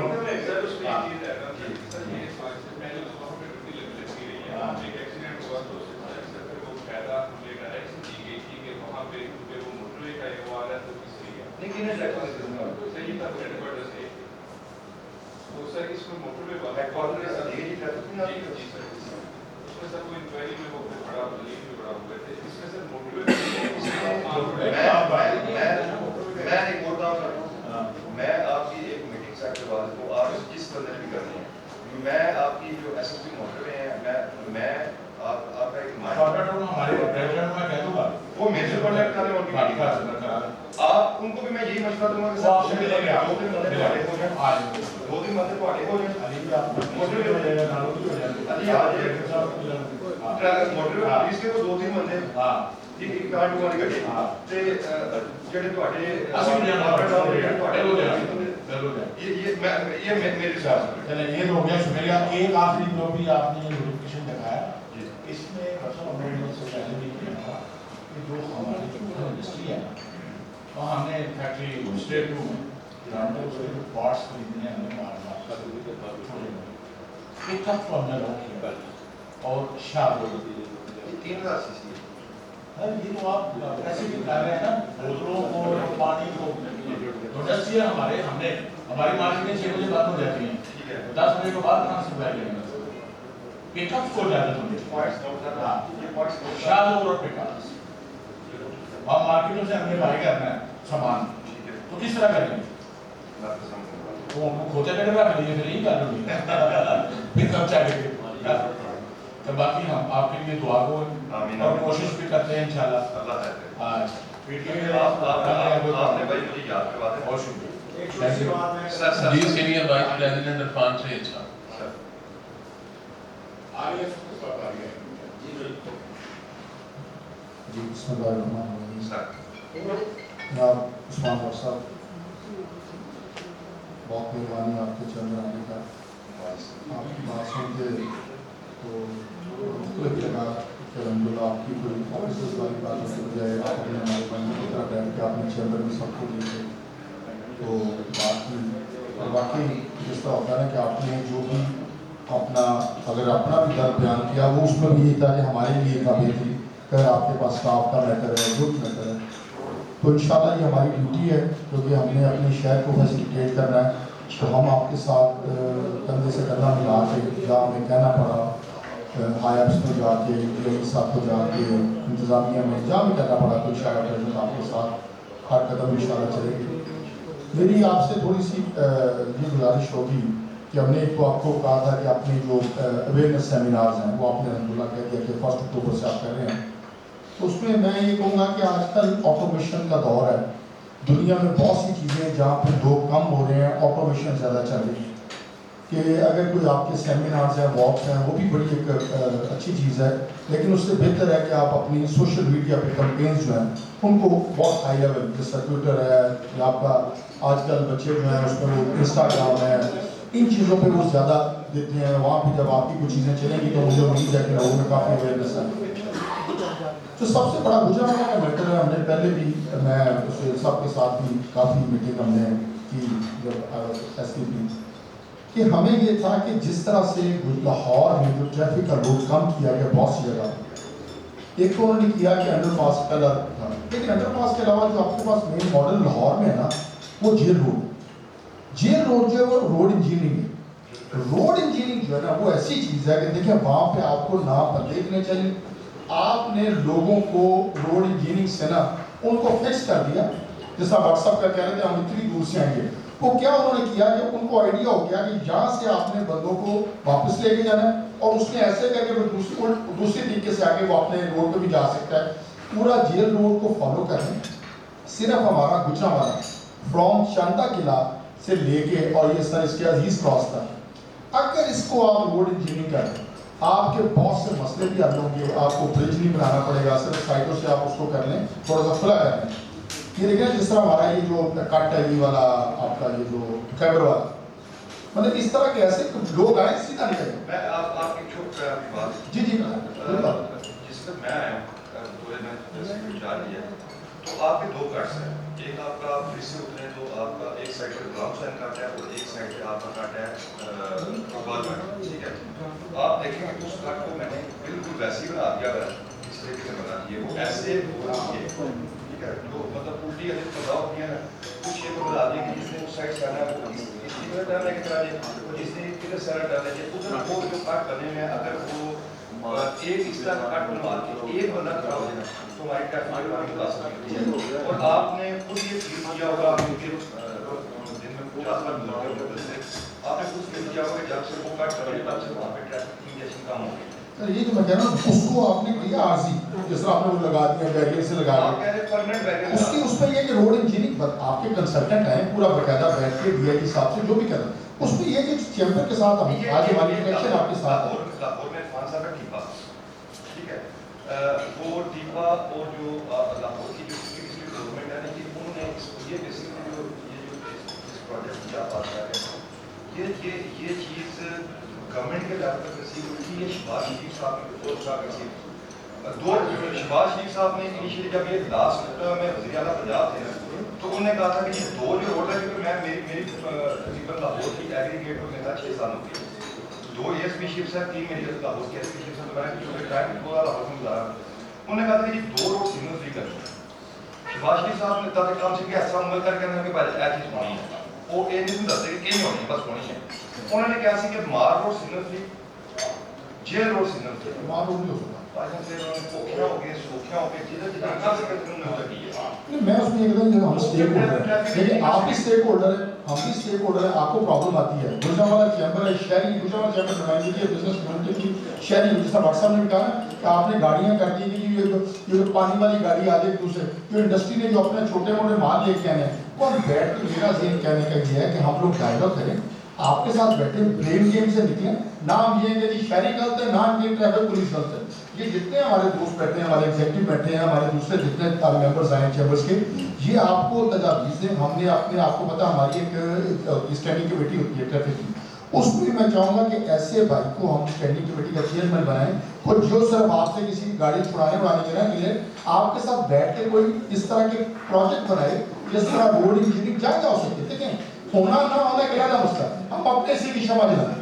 میں آپ کی ایک میٹنگ سیٹ کروا دیتا ہوں آپ جس بندے نے بھی کرنی ہے میں آپ کی جو ایس ایس پی موٹر ہیں میں آپ کا ایک وہ میجر کانٹیکٹ کریں ان کی میٹنگ آپ ان کو بھی میں یہی مشورہ دوں گا کہ سب سے ملے گا 2 دن بندے پڑھے ہو جائیں 2 دن بندے پڑھے ہو جائیں موٹر پولیس کے تو 2-3 بندے ایک کارڈ والی گڈی تے جڑے تواڈے یہ میرے حساب سے چلیں یہ ہو گیا شکریہ ایک آخری جو بھی آپ نے نوٹیفکیشن دکھایا اس میں ہم نے سے پہلے بھی کیا تھا کہ جو ہماری انڈسٹری ہے وہاں ہم نے فیکٹری اسٹیٹ ٹو میں ہم نے اس کے جو پارٹس خریدنے ہیں ہم نے ایک ہفتہ ہم نے لوگ کیا اور شاہ 3000 سی سی یہ تو آپ ایسے بھی کر رہے ہیں نا بوتلوں کو پانی کو انڈسٹری ہمارے ہم نے ہماری مارکیٹیں 6 بجے بند ہو جاتی ہیں 10 بجے کے بعد کہاں سپلائی کریں گے پک اپ کو زیادہ شاہ اور پک اپ ہم مارکیٹوں سے ہم نے بائی کرنا ہے سامان تو کس طرح کریں گے وہ کھوتے پہ رکھ لیجیے پھر یہی کر لوں گے پک اپ چاہیے تو باقی ہم آپ کے لیے دعا کو اور کوشش بھی کرتے ہیں انشاءاللہ اللہ آپ نے بھائی مجھے یاد کروا دیں بہت شکریہ ایک چھوٹی سی بات میں جی سینئر وائس پریزیڈنٹ عرفان شیخ صاحب جی بسم اللہ الرحمن الرحیم جناب عثمان بٹ صاحب بہت مہربانی آپ کے چند آنے کا آپ کی بات سن کے تو مختلف جگہ کہ الحمدللہ آپ کی کوئی آفیسرز والی بات ہونے بجائے آپ اپنے ہمارے بندے کی طرح بیٹھ کے آپ نے چیمبر میں سب کو دیے تو بات کی اور واقعی جس طرح ہوتا ہے نا کہ آپ نے جو بھی اپنا اگر اپنا بھی درد بیان کیا وہ اس میں بھی یہ تھا کہ ہمارے لیے کا بہتری اگر آپ کے پاس اسٹاف کا میٹر ہے گروپ میٹر ہے تو انشاءاللہ یہ ہماری ڈیوٹی ہے کیونکہ ہم نے اپنے شہر کو فیسیلیٹیٹ کرنا ہے تو ہم آپ کے ساتھ کندھے سے سے گلا ملا کے جہاں ہمیں کہنا پڑا ہائی ایپس میں جا کے صاحب کو جا کے انتظامیہ میں جہاں بھی کہنا پڑا تو شاید آپ کے ساتھ ہر قدم اشارہ چلے گی. میری آپ سے تھوڑی سی یہ گزارش ہوگی کہ ہم نے ایک تو آپ کو کہا تھا کہ اپنے جو اویئرنیس سیمینارز ہیں وہ آپ نے الحمد للہ کہہ دیا کہ 1 اکتوبر سے آپ کر رہے ہیں. تو اس میں یہ کہوں گا کہ آج کل آٹومیشن کا دور ہے. دنیا میں بہت سی چیزیں جہاں پہ لوگ کم ہو رہے ہیں آٹومیشن زیادہ چل رہی ہے. کہ اگر کوئی آپ کے سیمینارز ہیں واکس ہیں وہ بھی بڑی ایک اچھی چیز ہے, لیکن اس سے بہتر ہے کہ آپ اپنی سوشل میڈیا پہ کمپینز جو ہیں ان کو بہت ہائی لیول, جیسا ٹویٹر ہے یا آپ کا آج کل بچے جو ہیں اس پہ وہ انسٹاگرام ہے, ان چیزوں پہ وہ زیادہ دیتے ہیں. وہاں پہ جب آپ کی کچھ چیزیں چلیں گی تو مجھے امید ہے کہ لوگوں میں کافی اویئرنیس ہے. جو سب سے بڑا گجرانوالہ کا میٹر ہے, ہم نے پہلے بھی میں اسے سب کے ساتھ بھی کافی میٹنگ ہم نے کی جب ایس پی پی, کہ ہمیں یہ تھا کہ جس طرح سے لاہور میں جو ٹریفک کا لوڈ کم کیا گیا بہت سی جگہ, ایک تو انہوں نے کیا کہ انڈر پاس کلر تھا, لیکن انڈر پاس کے علاوہ جو آپ کے پاس مین ماڈل لاہور میں ہے نا وہ جیل روڈ. جیل روڈ جو ہے وہ روڈ انجینئرنگ ہے. روڈ انجینئرنگ جو ہے نا وہ ایسی چیز ہے کہ دیکھیں وہاں پہ آپ کو نام پر دیکھنے چاہیے. آپ نے لوگوں کو روڈ انجینئرنگ سے نا ان کو فکس کر دیا, جیسا واٹس ایپ کا کہہ رہے تھے ہم اتنی دور سے آئیں گے. وہ کیا انہوں نے کیا کہ ان کو آئیڈیا ہو گیا کہ یہاں سے آپ نے بندوں کو واپس لے کے جانا ہے, اور اس نے ایسے کر کے دوسری طریقے سے آگے وہ اپنے روڈ پہ بھی جا سکتا ہے. پورا جیل روڈ کو فالو کریں. صرف ہمارا گجرانوالہ فرام چاندہ قلعہ سے لے کے اور یہ سر اس کے عزیز کراس تک, اگر اس کو آپ روڈ انجینئرنگ کریں آپ کے بہت سے مسئلے بھی حل ہوں گے. آپ کو برج نہیں بنانا پڑے گا, صرف سائڈوں سے آپ اس کو کر لیں, تھوڑا سا کھلا کر لیں. یہ دیکھیں جس طرح ہمارا یہ جو کٹ ہے یہ والا آپ کا یہ جو خیبر والا, مطلب اس طرح کے ایسے لوگ آئے سیدھا نکلے. میں آپ کی چھوٹ بات جی جس میں میں آیا ہوں پورے میں جا رہی ہے تو آپ کے 2 کٹس ہیں. ایک آپ کا پھر سے اترے تو آپ کا ایک سائڈ پہ گرام سائن کٹ ہے اور ایک سائڈ پہ آپ کا کٹ ہے فٹبال کٹ. ٹھیک ہے, آپ دیکھیں گے اس کٹ کو میں نے بالکل ویسے ہی بنا دیا, اگر اس طریقے سے بنا دیے وہ ایسے ہو رہی ہے. ٹھیک ہے, جو مطلب الٹی عدد پیدا ہوتی ہے نا کچھ یہ تو بتا دیں کہ جس نے اس سائڈ سے آنا ہے وہ اس کی طرح ڈالنے کی طرح اور جس نے کدھر سے ڈالنے کی ادھر وہ جو کٹ کرنے میں اگر وہ ایک اس طرح کٹ بنوا کے ایک بندہ کھڑا ہو جائے تو ہماری ٹریفک والی متاثر ہوتی ہے. اور آپ نے خود یہ فیل کیا ہوگا دن میں 50 بار گزرتے سے آپ نے خود فیل کیا ہوگا جب سے وہ کٹ کرے تب سے وہاں پہ ٹریفک کنجیشن کم ہو گئی. یہ جو میں کہہ رہا ہوں اس کو آپ نے کیا عارضی, جس طرح آپ نے وہ لگا دیا بیریئر سے لگا دیا, اس پہ یہ کہ روڈ انجینئرنگ آپ کے کنسلٹنٹ ہیں پورا باقاعدہ بیٹھ کے ڈی آئی جی صاحب سے جو بھی کر رہے ہیں اس پہ یہ کہ چیمبر کے ساتھ ہم آج ہماری کنیکشن آپ کے ساتھ ہے. لاہور میں عرفان صاحب کا ٹیپا, ٹھیک ہے, وہ ٹیپا اور جو لاہور کی جو گورنمنٹ ہے کہ انہوں نے یہ بیسیکلی جو اس پروجیکٹ کیا بات کر رہے ہیں یہ چیز گورنمنٹ کے لیول پر رسید ہوئی تھی. یہ شہباز شریف صاحب نے دو شہباز شریف صاحب نے انیشیلی جب یہ لاسٹ میں وزیر اعلیٰ پنجاب تھے تو انہوں نے کہا تھا کہ یہ 2 جو روڈ ہے کیونکہ میں میری تقریباً لاہور کی ایگریگیٹ میں تھا 6 سالوں کی, 2 ایس پی شپس ہیں, 3 میری لاہور کی ایس پی شپس ہیں, تو میں نے جو ٹریفک پورا لاہور میں گزارا. انہوں نے کہا تھا کہ یہ 2 روڈ سگنل فری کرنا ہے. شہباز شریف صاحب نے تب کام سے کہ ایسا عمل کر کے انہوں نے پہلے ایسی چیز ہونی ہے, وہ یہ نہیں دستے کہ کہیں ہونی ہے, بس ہونی ہے. انہوں نے کہا سی کہ Mall Road signal free, Jail Road signal free. Mall Road نہیں ہو سکتا. میں اس میں ایک دم ہم اسٹیک ہولڈر ہیں, لیکن آپ بھی اسٹیک ہولڈر ہیں, ہم بھی اسٹیک ہولڈر ہیں. آپ کو پرابلم آتی ہے. گجرانوالہ چیمبر ہے, شہری گجرانوالہ چیمبر نمائندگی ہے بزنس کمیونٹی کی شہری, جس طرح واٹس ایپ نے بھی کہا نا کہ آپ نے گاڑیاں کر دی کہ یہ جو پانی والی گاڑی آ جائے دوسرے, جو انڈسٹری نے جو اپنے چھوٹے موٹے مال لے کے آنے ہیں, وہ ہم بیٹھ کے میرا ذہن کہنے کا یہ ہے کہ ہم لوگ ڈائیلاگ کریں, آپ کے ساتھ بیٹھے بلیم گیم سے نکلیں. نام یہ ہے کہ شہری غلط ہے, نام یہ ٹریفک پولیس غلط ہے. یہ جتنے ہمارے دوست بیٹھے ہیں, ہمارے ایگزیکٹو بیٹھے ہیں, ہمارے دوسرے جتنے ممبرز آئے ہیں چیمبرز کے, یہ آپ کو تجاویز دیں. ہم نے اپنے آپ کو پتا ہماری ایک اسٹینڈنگ کمیٹی ہوتی ہے ٹریفک کی, اس میں میں چاہوں گا کہ ایسے بھائی کو ہم اسٹینڈنگ کمیٹی کا چیئرمین بنائیں, اور جو صرف آپ سے کسی گاڑی چھڑانے کے لیے آپ کے ساتھ بیٹھ کے کوئی اس طرح کے پروجیکٹ بنائے جس طرح روڈ انجینئرنگ جائزہ ہو سکے. دیکھیں ہونا نہ ہونا ایک علیحدہ مسئلہ, ہم اپنے سے بھی شمع جلائیں,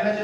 NH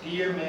TMA,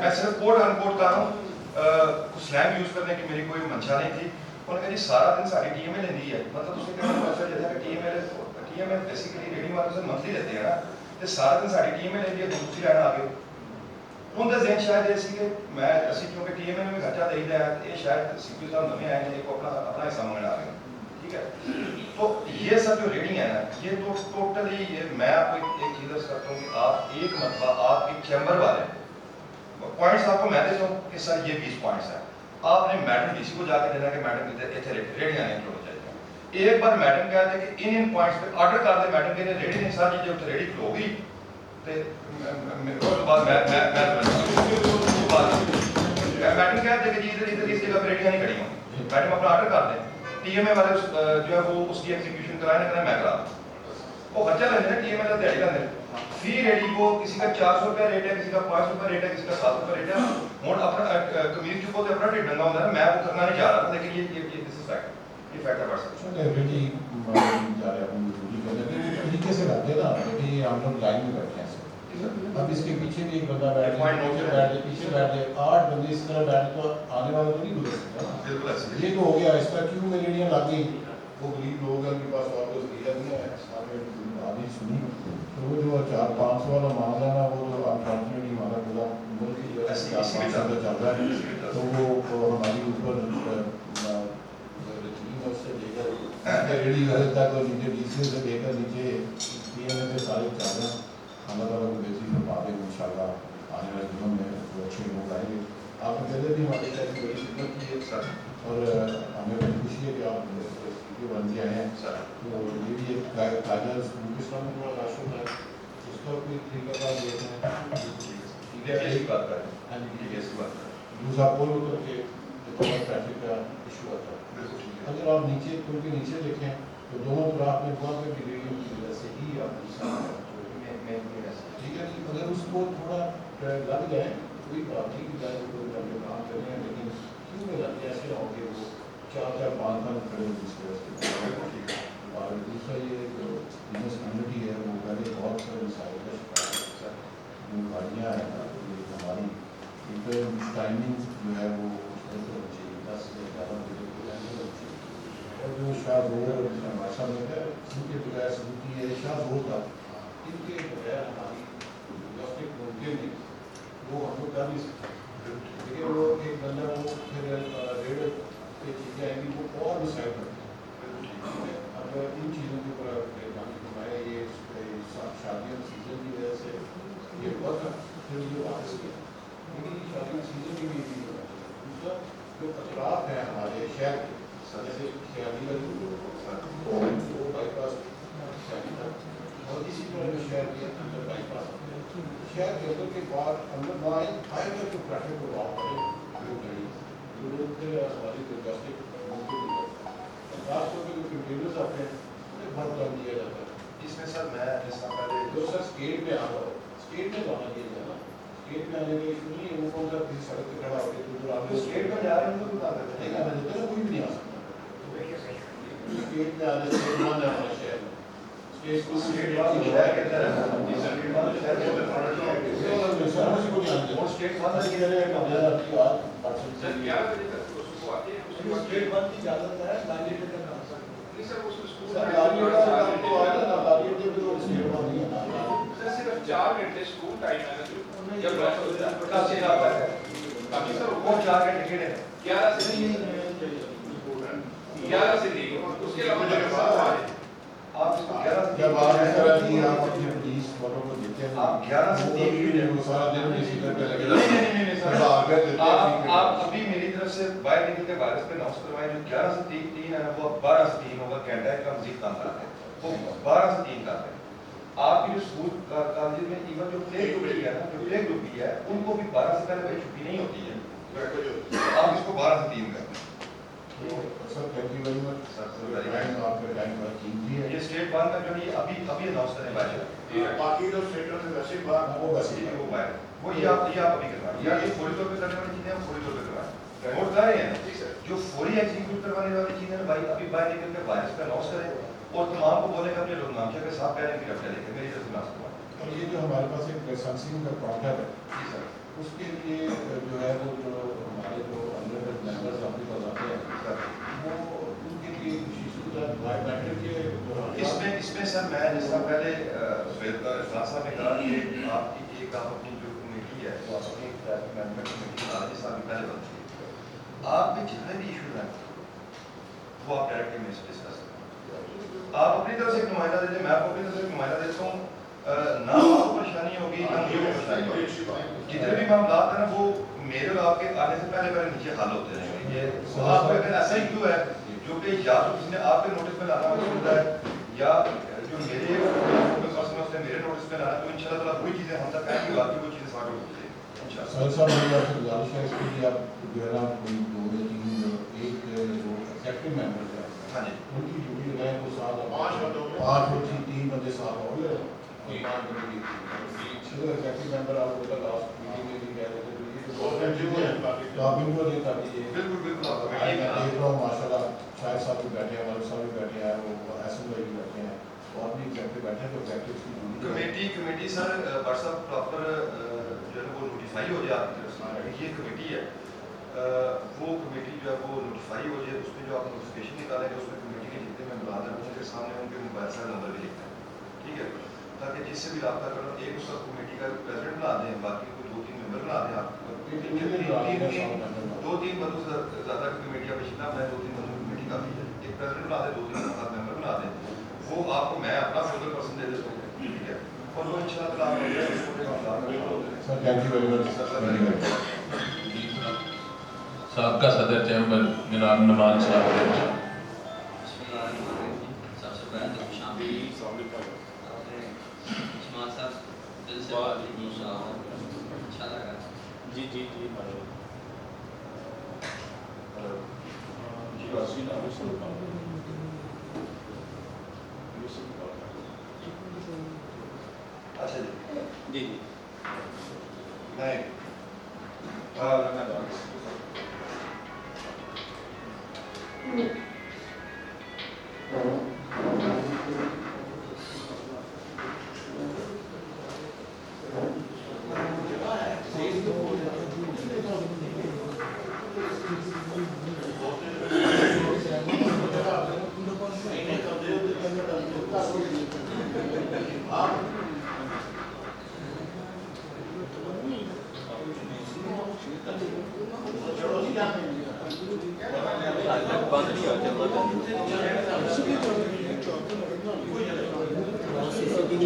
میں صرف کوٹ ان کوٹ کر رہا ہوں، کچھ سلینگ یوز کرنے کی میری کوئی منشا نہیں تھی. انہوں نے کہا جی سارا دن ساری ٹی ایم ایل لیندی ہے، مطلب اس نے کہا اچھا جیسا کہ T M L basically reading والوں سے منتھلی لیتے ہیں نا، تو سارا دن ساری ٹی ایم ایل لیندی ہے، دوسری لائن آ گئی. ان کا ذہن شاید یہ سی کہ میں اسی کیونکہ ٹی ایم ایل میں خرچہ دے دیا ہے، یہ شاید سی پی صاحب نئے آئے ہیں، کو اپنا حصہ منگا رہے ہیں. ٹھیک ہے، تو یہ سب جو ریڈنگ ہے نا، یہ تو ٹوٹلی میں آپ کو ایک چیز عرض کرتا ہوں کہ آپ ایک مرتبہ آپ کے چیمبر والے پوائنٹس آپ کو میں دیتا ہوں کہ سر یہ 20 پوائنٹس ہیں، آپ نے میڈم ڈی سی کو جا کے دینا کہ میڈم اتنے ریڈنگ آنے کی چاہیے. ایک بار میڈم کہہ دیں کہ ان پوائنٹس پہ آرڈر کر دیں میڈم کے ریڈی نہیں ساری چیزیں اتنے ریڈی کھلو گی تو بعد میڈم کہہ دیں کہ جی ادھر ادھر اس جگہ پہ ریڈیاں نہیں کھڑی ہوں، میڈم اپنا آرڈر کر دیں. ٹی ایم اے والے جو ہے وہ اس کی ایگزیکیوشن کرائے نہ کریں میں کرا وہ خرچہ لیتے ہیں. ٹی ایم اے کا دیہی لیتے ہیں فی ریڈی کو، کسی کا 400 روپیہ ریٹ ہے، کسی کا 500 روپیہ ریٹ ہے، کسی کا 700 روپیہ ریٹ ہے. ہوں اپنا کمیز چکو تو اپنا ڈنگا ہوتا ہے، میں وہ کرنا نہیں چاہ رہا تھا، لیکن یہ دس از فیکٹ، یہ فیکٹ ہے. طریقے سے کرتے ہیں نا کہ ہم لوگ لائن میں بیٹھے ہیں. اب اس کے پیچھے بھی ایک بندہ بیٹھ جائے، پیچھے بیٹھ جائے، 8 بندے اس طرح بیٹھ تو آنے والے تو نہیں گزر سکتے. یہ تو ہو گیا، اس طرح کیوں میں ریڈیاں لگ گئی. وہ غریب لوگ ہیں ان کے پاس اور کوئی ذریعہ نہیں ہے. آدھی سنی تو وہ جو 400-500 والا معاملہ نا، وہ انفارچونیٹلی ہمارا پورا ملک جو ہے 400 چل رہا ہے. تو وہ ہماری اوپر اس سے لے کر ریڈی والے تک اور نیچے ڈی سی سے لے کر نیچے پی ایم اے سے سارے چل رہے ہیں. اللہ تعالیٰ کو بہتری فرما دے ان شاء اللہ. آنے والے دنوں میں وہ اچھے لوگ آئیں گے. آپ نے پہلے بھی ہمارے شہر کی بڑی خدمت کی ہے سر، اور ہمیں بڑی خوشی ہے کہ آپ بن کے آئے ہیں سر. تو یہ بھی ایک تازہ اسلام میں بڑا راشن ہے، اس کا کوئی طریقہ کار دیکھنا ہے. ٹھیک ہے، ایسی بات کریں. ہاں جی ٹھیک ہے، ایسی بات کریں. دوسرا پول ہو کر کے ٹریفک کا ایشو آتا ہے. اگر آپ نیچے پل کے نیچے دیکھیں تو دونوں طرف میں وہاں پہ بھی ریڈیو کی وجہ سے ہی آپ ٹھیک ہے. اگر اس کو تھوڑا لگ جائے کوئی بات نہیں کہ جائے کوئی کام کرنے ہیں، لیکن کیوں میں لگتے ایسے نہ ہو کہ وہ 4-4-5 کھڑے ہو جس کی وجہ سے. اور دوسرا یہ جو بزنس کمیونٹی ہے وہ پہلے بہت سارے مسائل کا شکار ہے. جو گاڑیاں ہیں ہماری ٹائمنگ جو ہے وہ ہونی چاہیے 10 سے 11 بجے کو ہونی چاہیے. اور جو شاہ زور ہمارا میں ہے ان کے بغیر سبوتی ہے شاہ زور کا، ان کے بغیر ہماری ممکن نہیں، وہ ہم لوگ کر نہیں سکتے. لیکن وہ ایک بندہ وہ پھر ریڈ پہ چیزیں آئیں گی وہ اور مسائل کرتے ہیں. اب ان چیزوں کے اوپر ہمارے یہ شادیوں سیزن کی وجہ سے یہ بہت پھر یہ واپس کیا، لیکن یہ شادیوں سیزن کی بھی نہیں ہونا چاہیے. دوسرا جو اطراف ہیں ہمارے شہر کے جیسے خیالی وہ بائی پاس اور اسی طرح جو شہر کے اندر بائی پاس شہر کے اندر کے بعد اندر نہ آئے آئے کر کے ٹریفک کو واپ کرے وہ گاڑی ضرورت ہے ہماری ڈومیسٹک ممکن نہیں کرتا. خاص طور پہ جو کنٹینرز آتے ہیں انہیں بہت کم دیا جاتا ہے. اس میں سر میں جس طرح پہلے جو سر اسٹیٹ میں آ رہا ہو اسٹیٹ میں جانا دیا جانا، اسٹیٹ میں آنے کا ایشو نہیں ہے. وہ کون سا کسی سڑک پہ کھڑا ہو کے جو آپ اسٹیٹ میں جا رہے ہیں تو بتا دیتے ہیں دیکھا دیتے ہیں کوئی بھی نہیں آ سکتا. اسٹیٹ میں آنے سے مان ہے ہمارے شہر میں اسٹیٹ والے شہر کے اندر اسٹیٹ والے شہر کے اندر اسٹیٹ بند کیا جائے گا. سر 11 بجے تک صبح آتے ہیں، اس کے بعد اسٹیٹ بند کی اجازت ہے لائن کا کام سر. نہیں سر، اس میں اسکول سر لاریوں کا کام تو آئے نا لاریوں کے بھی تو اسٹیٹ بند نہیں ہے. سر صرف 4 گھنٹے اسکول ٹائم ہے نا، جب رش ہوتا ہے کافی زیادہ ہے. باقی سر وہ 4 کے ٹکٹ ہے 11 سے نہیں، 11 سے نہیں، اس کے علاوہ جو بعد آپ اس کو 11 سے جب آپ اس طرح کی آپ اپنی پولیس والوں کو دیتے ہیں آپ 11 سے 3 وہ سارا دن اسی طرح پہ لگے نہیں سر، آپ ابھی میری طرف سے باہر نکل کے وائرس پہ نوس کروائیں. جو 11 سے 3 ہے نا وہ 12 سے 3 ہوگا. گھنٹہ کا مزید کام کرتے ہیں وہ 12 سے 3 کرتے ہیں. آپ کی جو اسکول کالج میں ایون جو پلے گروپ بھی ہے نا، جو پلے گروپ بھی ہے ان کو بھی 12 سے پہلے بھائی چھٹی نہیں ہوتی ہے. آپ اس کو 12 سے 3 کرتے ہیں. Sir thank you very much sir. آپ کا ٹائم بہت قیمتی ہے. یہ اسٹیٹ بینک کا جو ہے ابھی اناؤنس کرنے والا ہے. باقی جو اسٹیٹوں سے ویسے بات وہ بس وہ باہر وہ یہ آپ ابھی کروائیں. یا یہ فوری طور پہ کرنے والی چیزیں ہم فوری طور پہ کروائیں. نوٹ کر رہے ہیں جو فوری ایگزیکیوٹ کروانے والی چیزیں بھائی ابھی باہر نکل کے وائرس پہ اناؤنس کریں اور تمام کو بولے گا اپنے لوگ نام کے ساتھ پہلے کی رفت لے کے میری طرف سے. اور یہ جو ہمارے پاس ایک لائسنسنگ کا کاؤنٹر ہے جی سر، اس کے لیے میں جس طرح پہلے عرفان صاحب نے کہا کہ آپ کی ایک آپ اپنی جو کمیٹی ہے وہ اپنی ٹریفک مینجمنٹ کمیٹی بنا رہے جس طرح پہلے بنتی ہے. آپ کے جتنے بھی ایشوز ہیں وہ آپ ڈائریکٹلی میرے سے ڈسکس کریں. آپ اپنی طرف سے ایک نمائندہ دیتے ہیں, میں آپ کو اپنی طرف سے ایک نمائندہ دیتا ہوں. نہ آپ کو پریشانی ہوگی نہ مجھے پریشانی ہوگی. جتنے بھی معاملات ہیں نا وہ میرے اور آپ کے آنے سے پہلے نیچے حل ہوتے رہیں گے. یہ آپ کا ایسا ہی کیوں ہے جو کہ یا تو کسی نے آپ کے نوٹس میں لانا ہوتا ہے یا جو میرے پرسن اس نے میرے نوٹس میں لانا, تو ان شاء اللہ تعالیٰ وہی چیزیں ہم تک آئیں گی, باقی وہ چیزیں سارٹ ہوتی ہیں. سر صاحب میری آپ سے گزارش ہے اس کے لیے آپ جو ہے نا کوئی 2 یا 3 ایک جو ایکٹیو ممبر ہے ہاں جی ان کی ڈیوٹی لگائیں وہ ساتھ 5 بچی 3 بندے ساتھ ہوں گے. چلو ایکٹیو ممبر آپ کو لاسٹ میٹنگ میں بھی کہہ رہے تھے تو آپ ان کو یہ کر دیجیے. بالکل بالکل میں دیکھ رہا ہوں ماشاء اللہ شاہد صاحب بھی بیٹھے ہیں, ملک صاحب بھی بیٹھے ہیں, وہ حسن بھائی بھی بیٹھے ہیں, اور بھی ایگزیکٹو بیٹھے ہیں. تو ایگزیکٹو کمیٹی سر واٹسپ پراپر جو ہے وہ نوٹیفائی ہو جائے آپ کی طرف سے. یہ کمیٹی ہے وہ کمیٹی جو ہے وہ نوٹیفائی ہو جائے. اس میں جو آپ نوٹیفکیشن نکالیں گے اس میں کمیٹی کے جتنے ممبران ہیں ان کے سامنے ان کے موبائل سے نمبر بھی لکھتے ہیں, ٹھیک ہے, تاکہ جس سے بھی رابطہ کرو ایک اس کا کمیٹی کا پریزیڈنٹ بنا دیں, باقی کوئی 2-3 ممبر بنا دیں. آپ 2-3 بندوں سے زیادہ کی کمیٹی آپ اتنا بنائیں, 2-3 بندوں کی کمیٹی کافی ہے. ایک پریزیڈنٹ بنا دیں, 2-3 ممبر بنا دیں. وہ آپ کو میں اپنا فوکل پرسن دے دیتا ہوں, ٹھیک ہے, اور وہ ان شاء اللہ سابقہ صدر چیمبر جناب نمان صاحب. سب سے پہلے تو شامل صاحب دل سے اچھا لگا. جی جی جی اچھا جی جی جی نہیں CCTV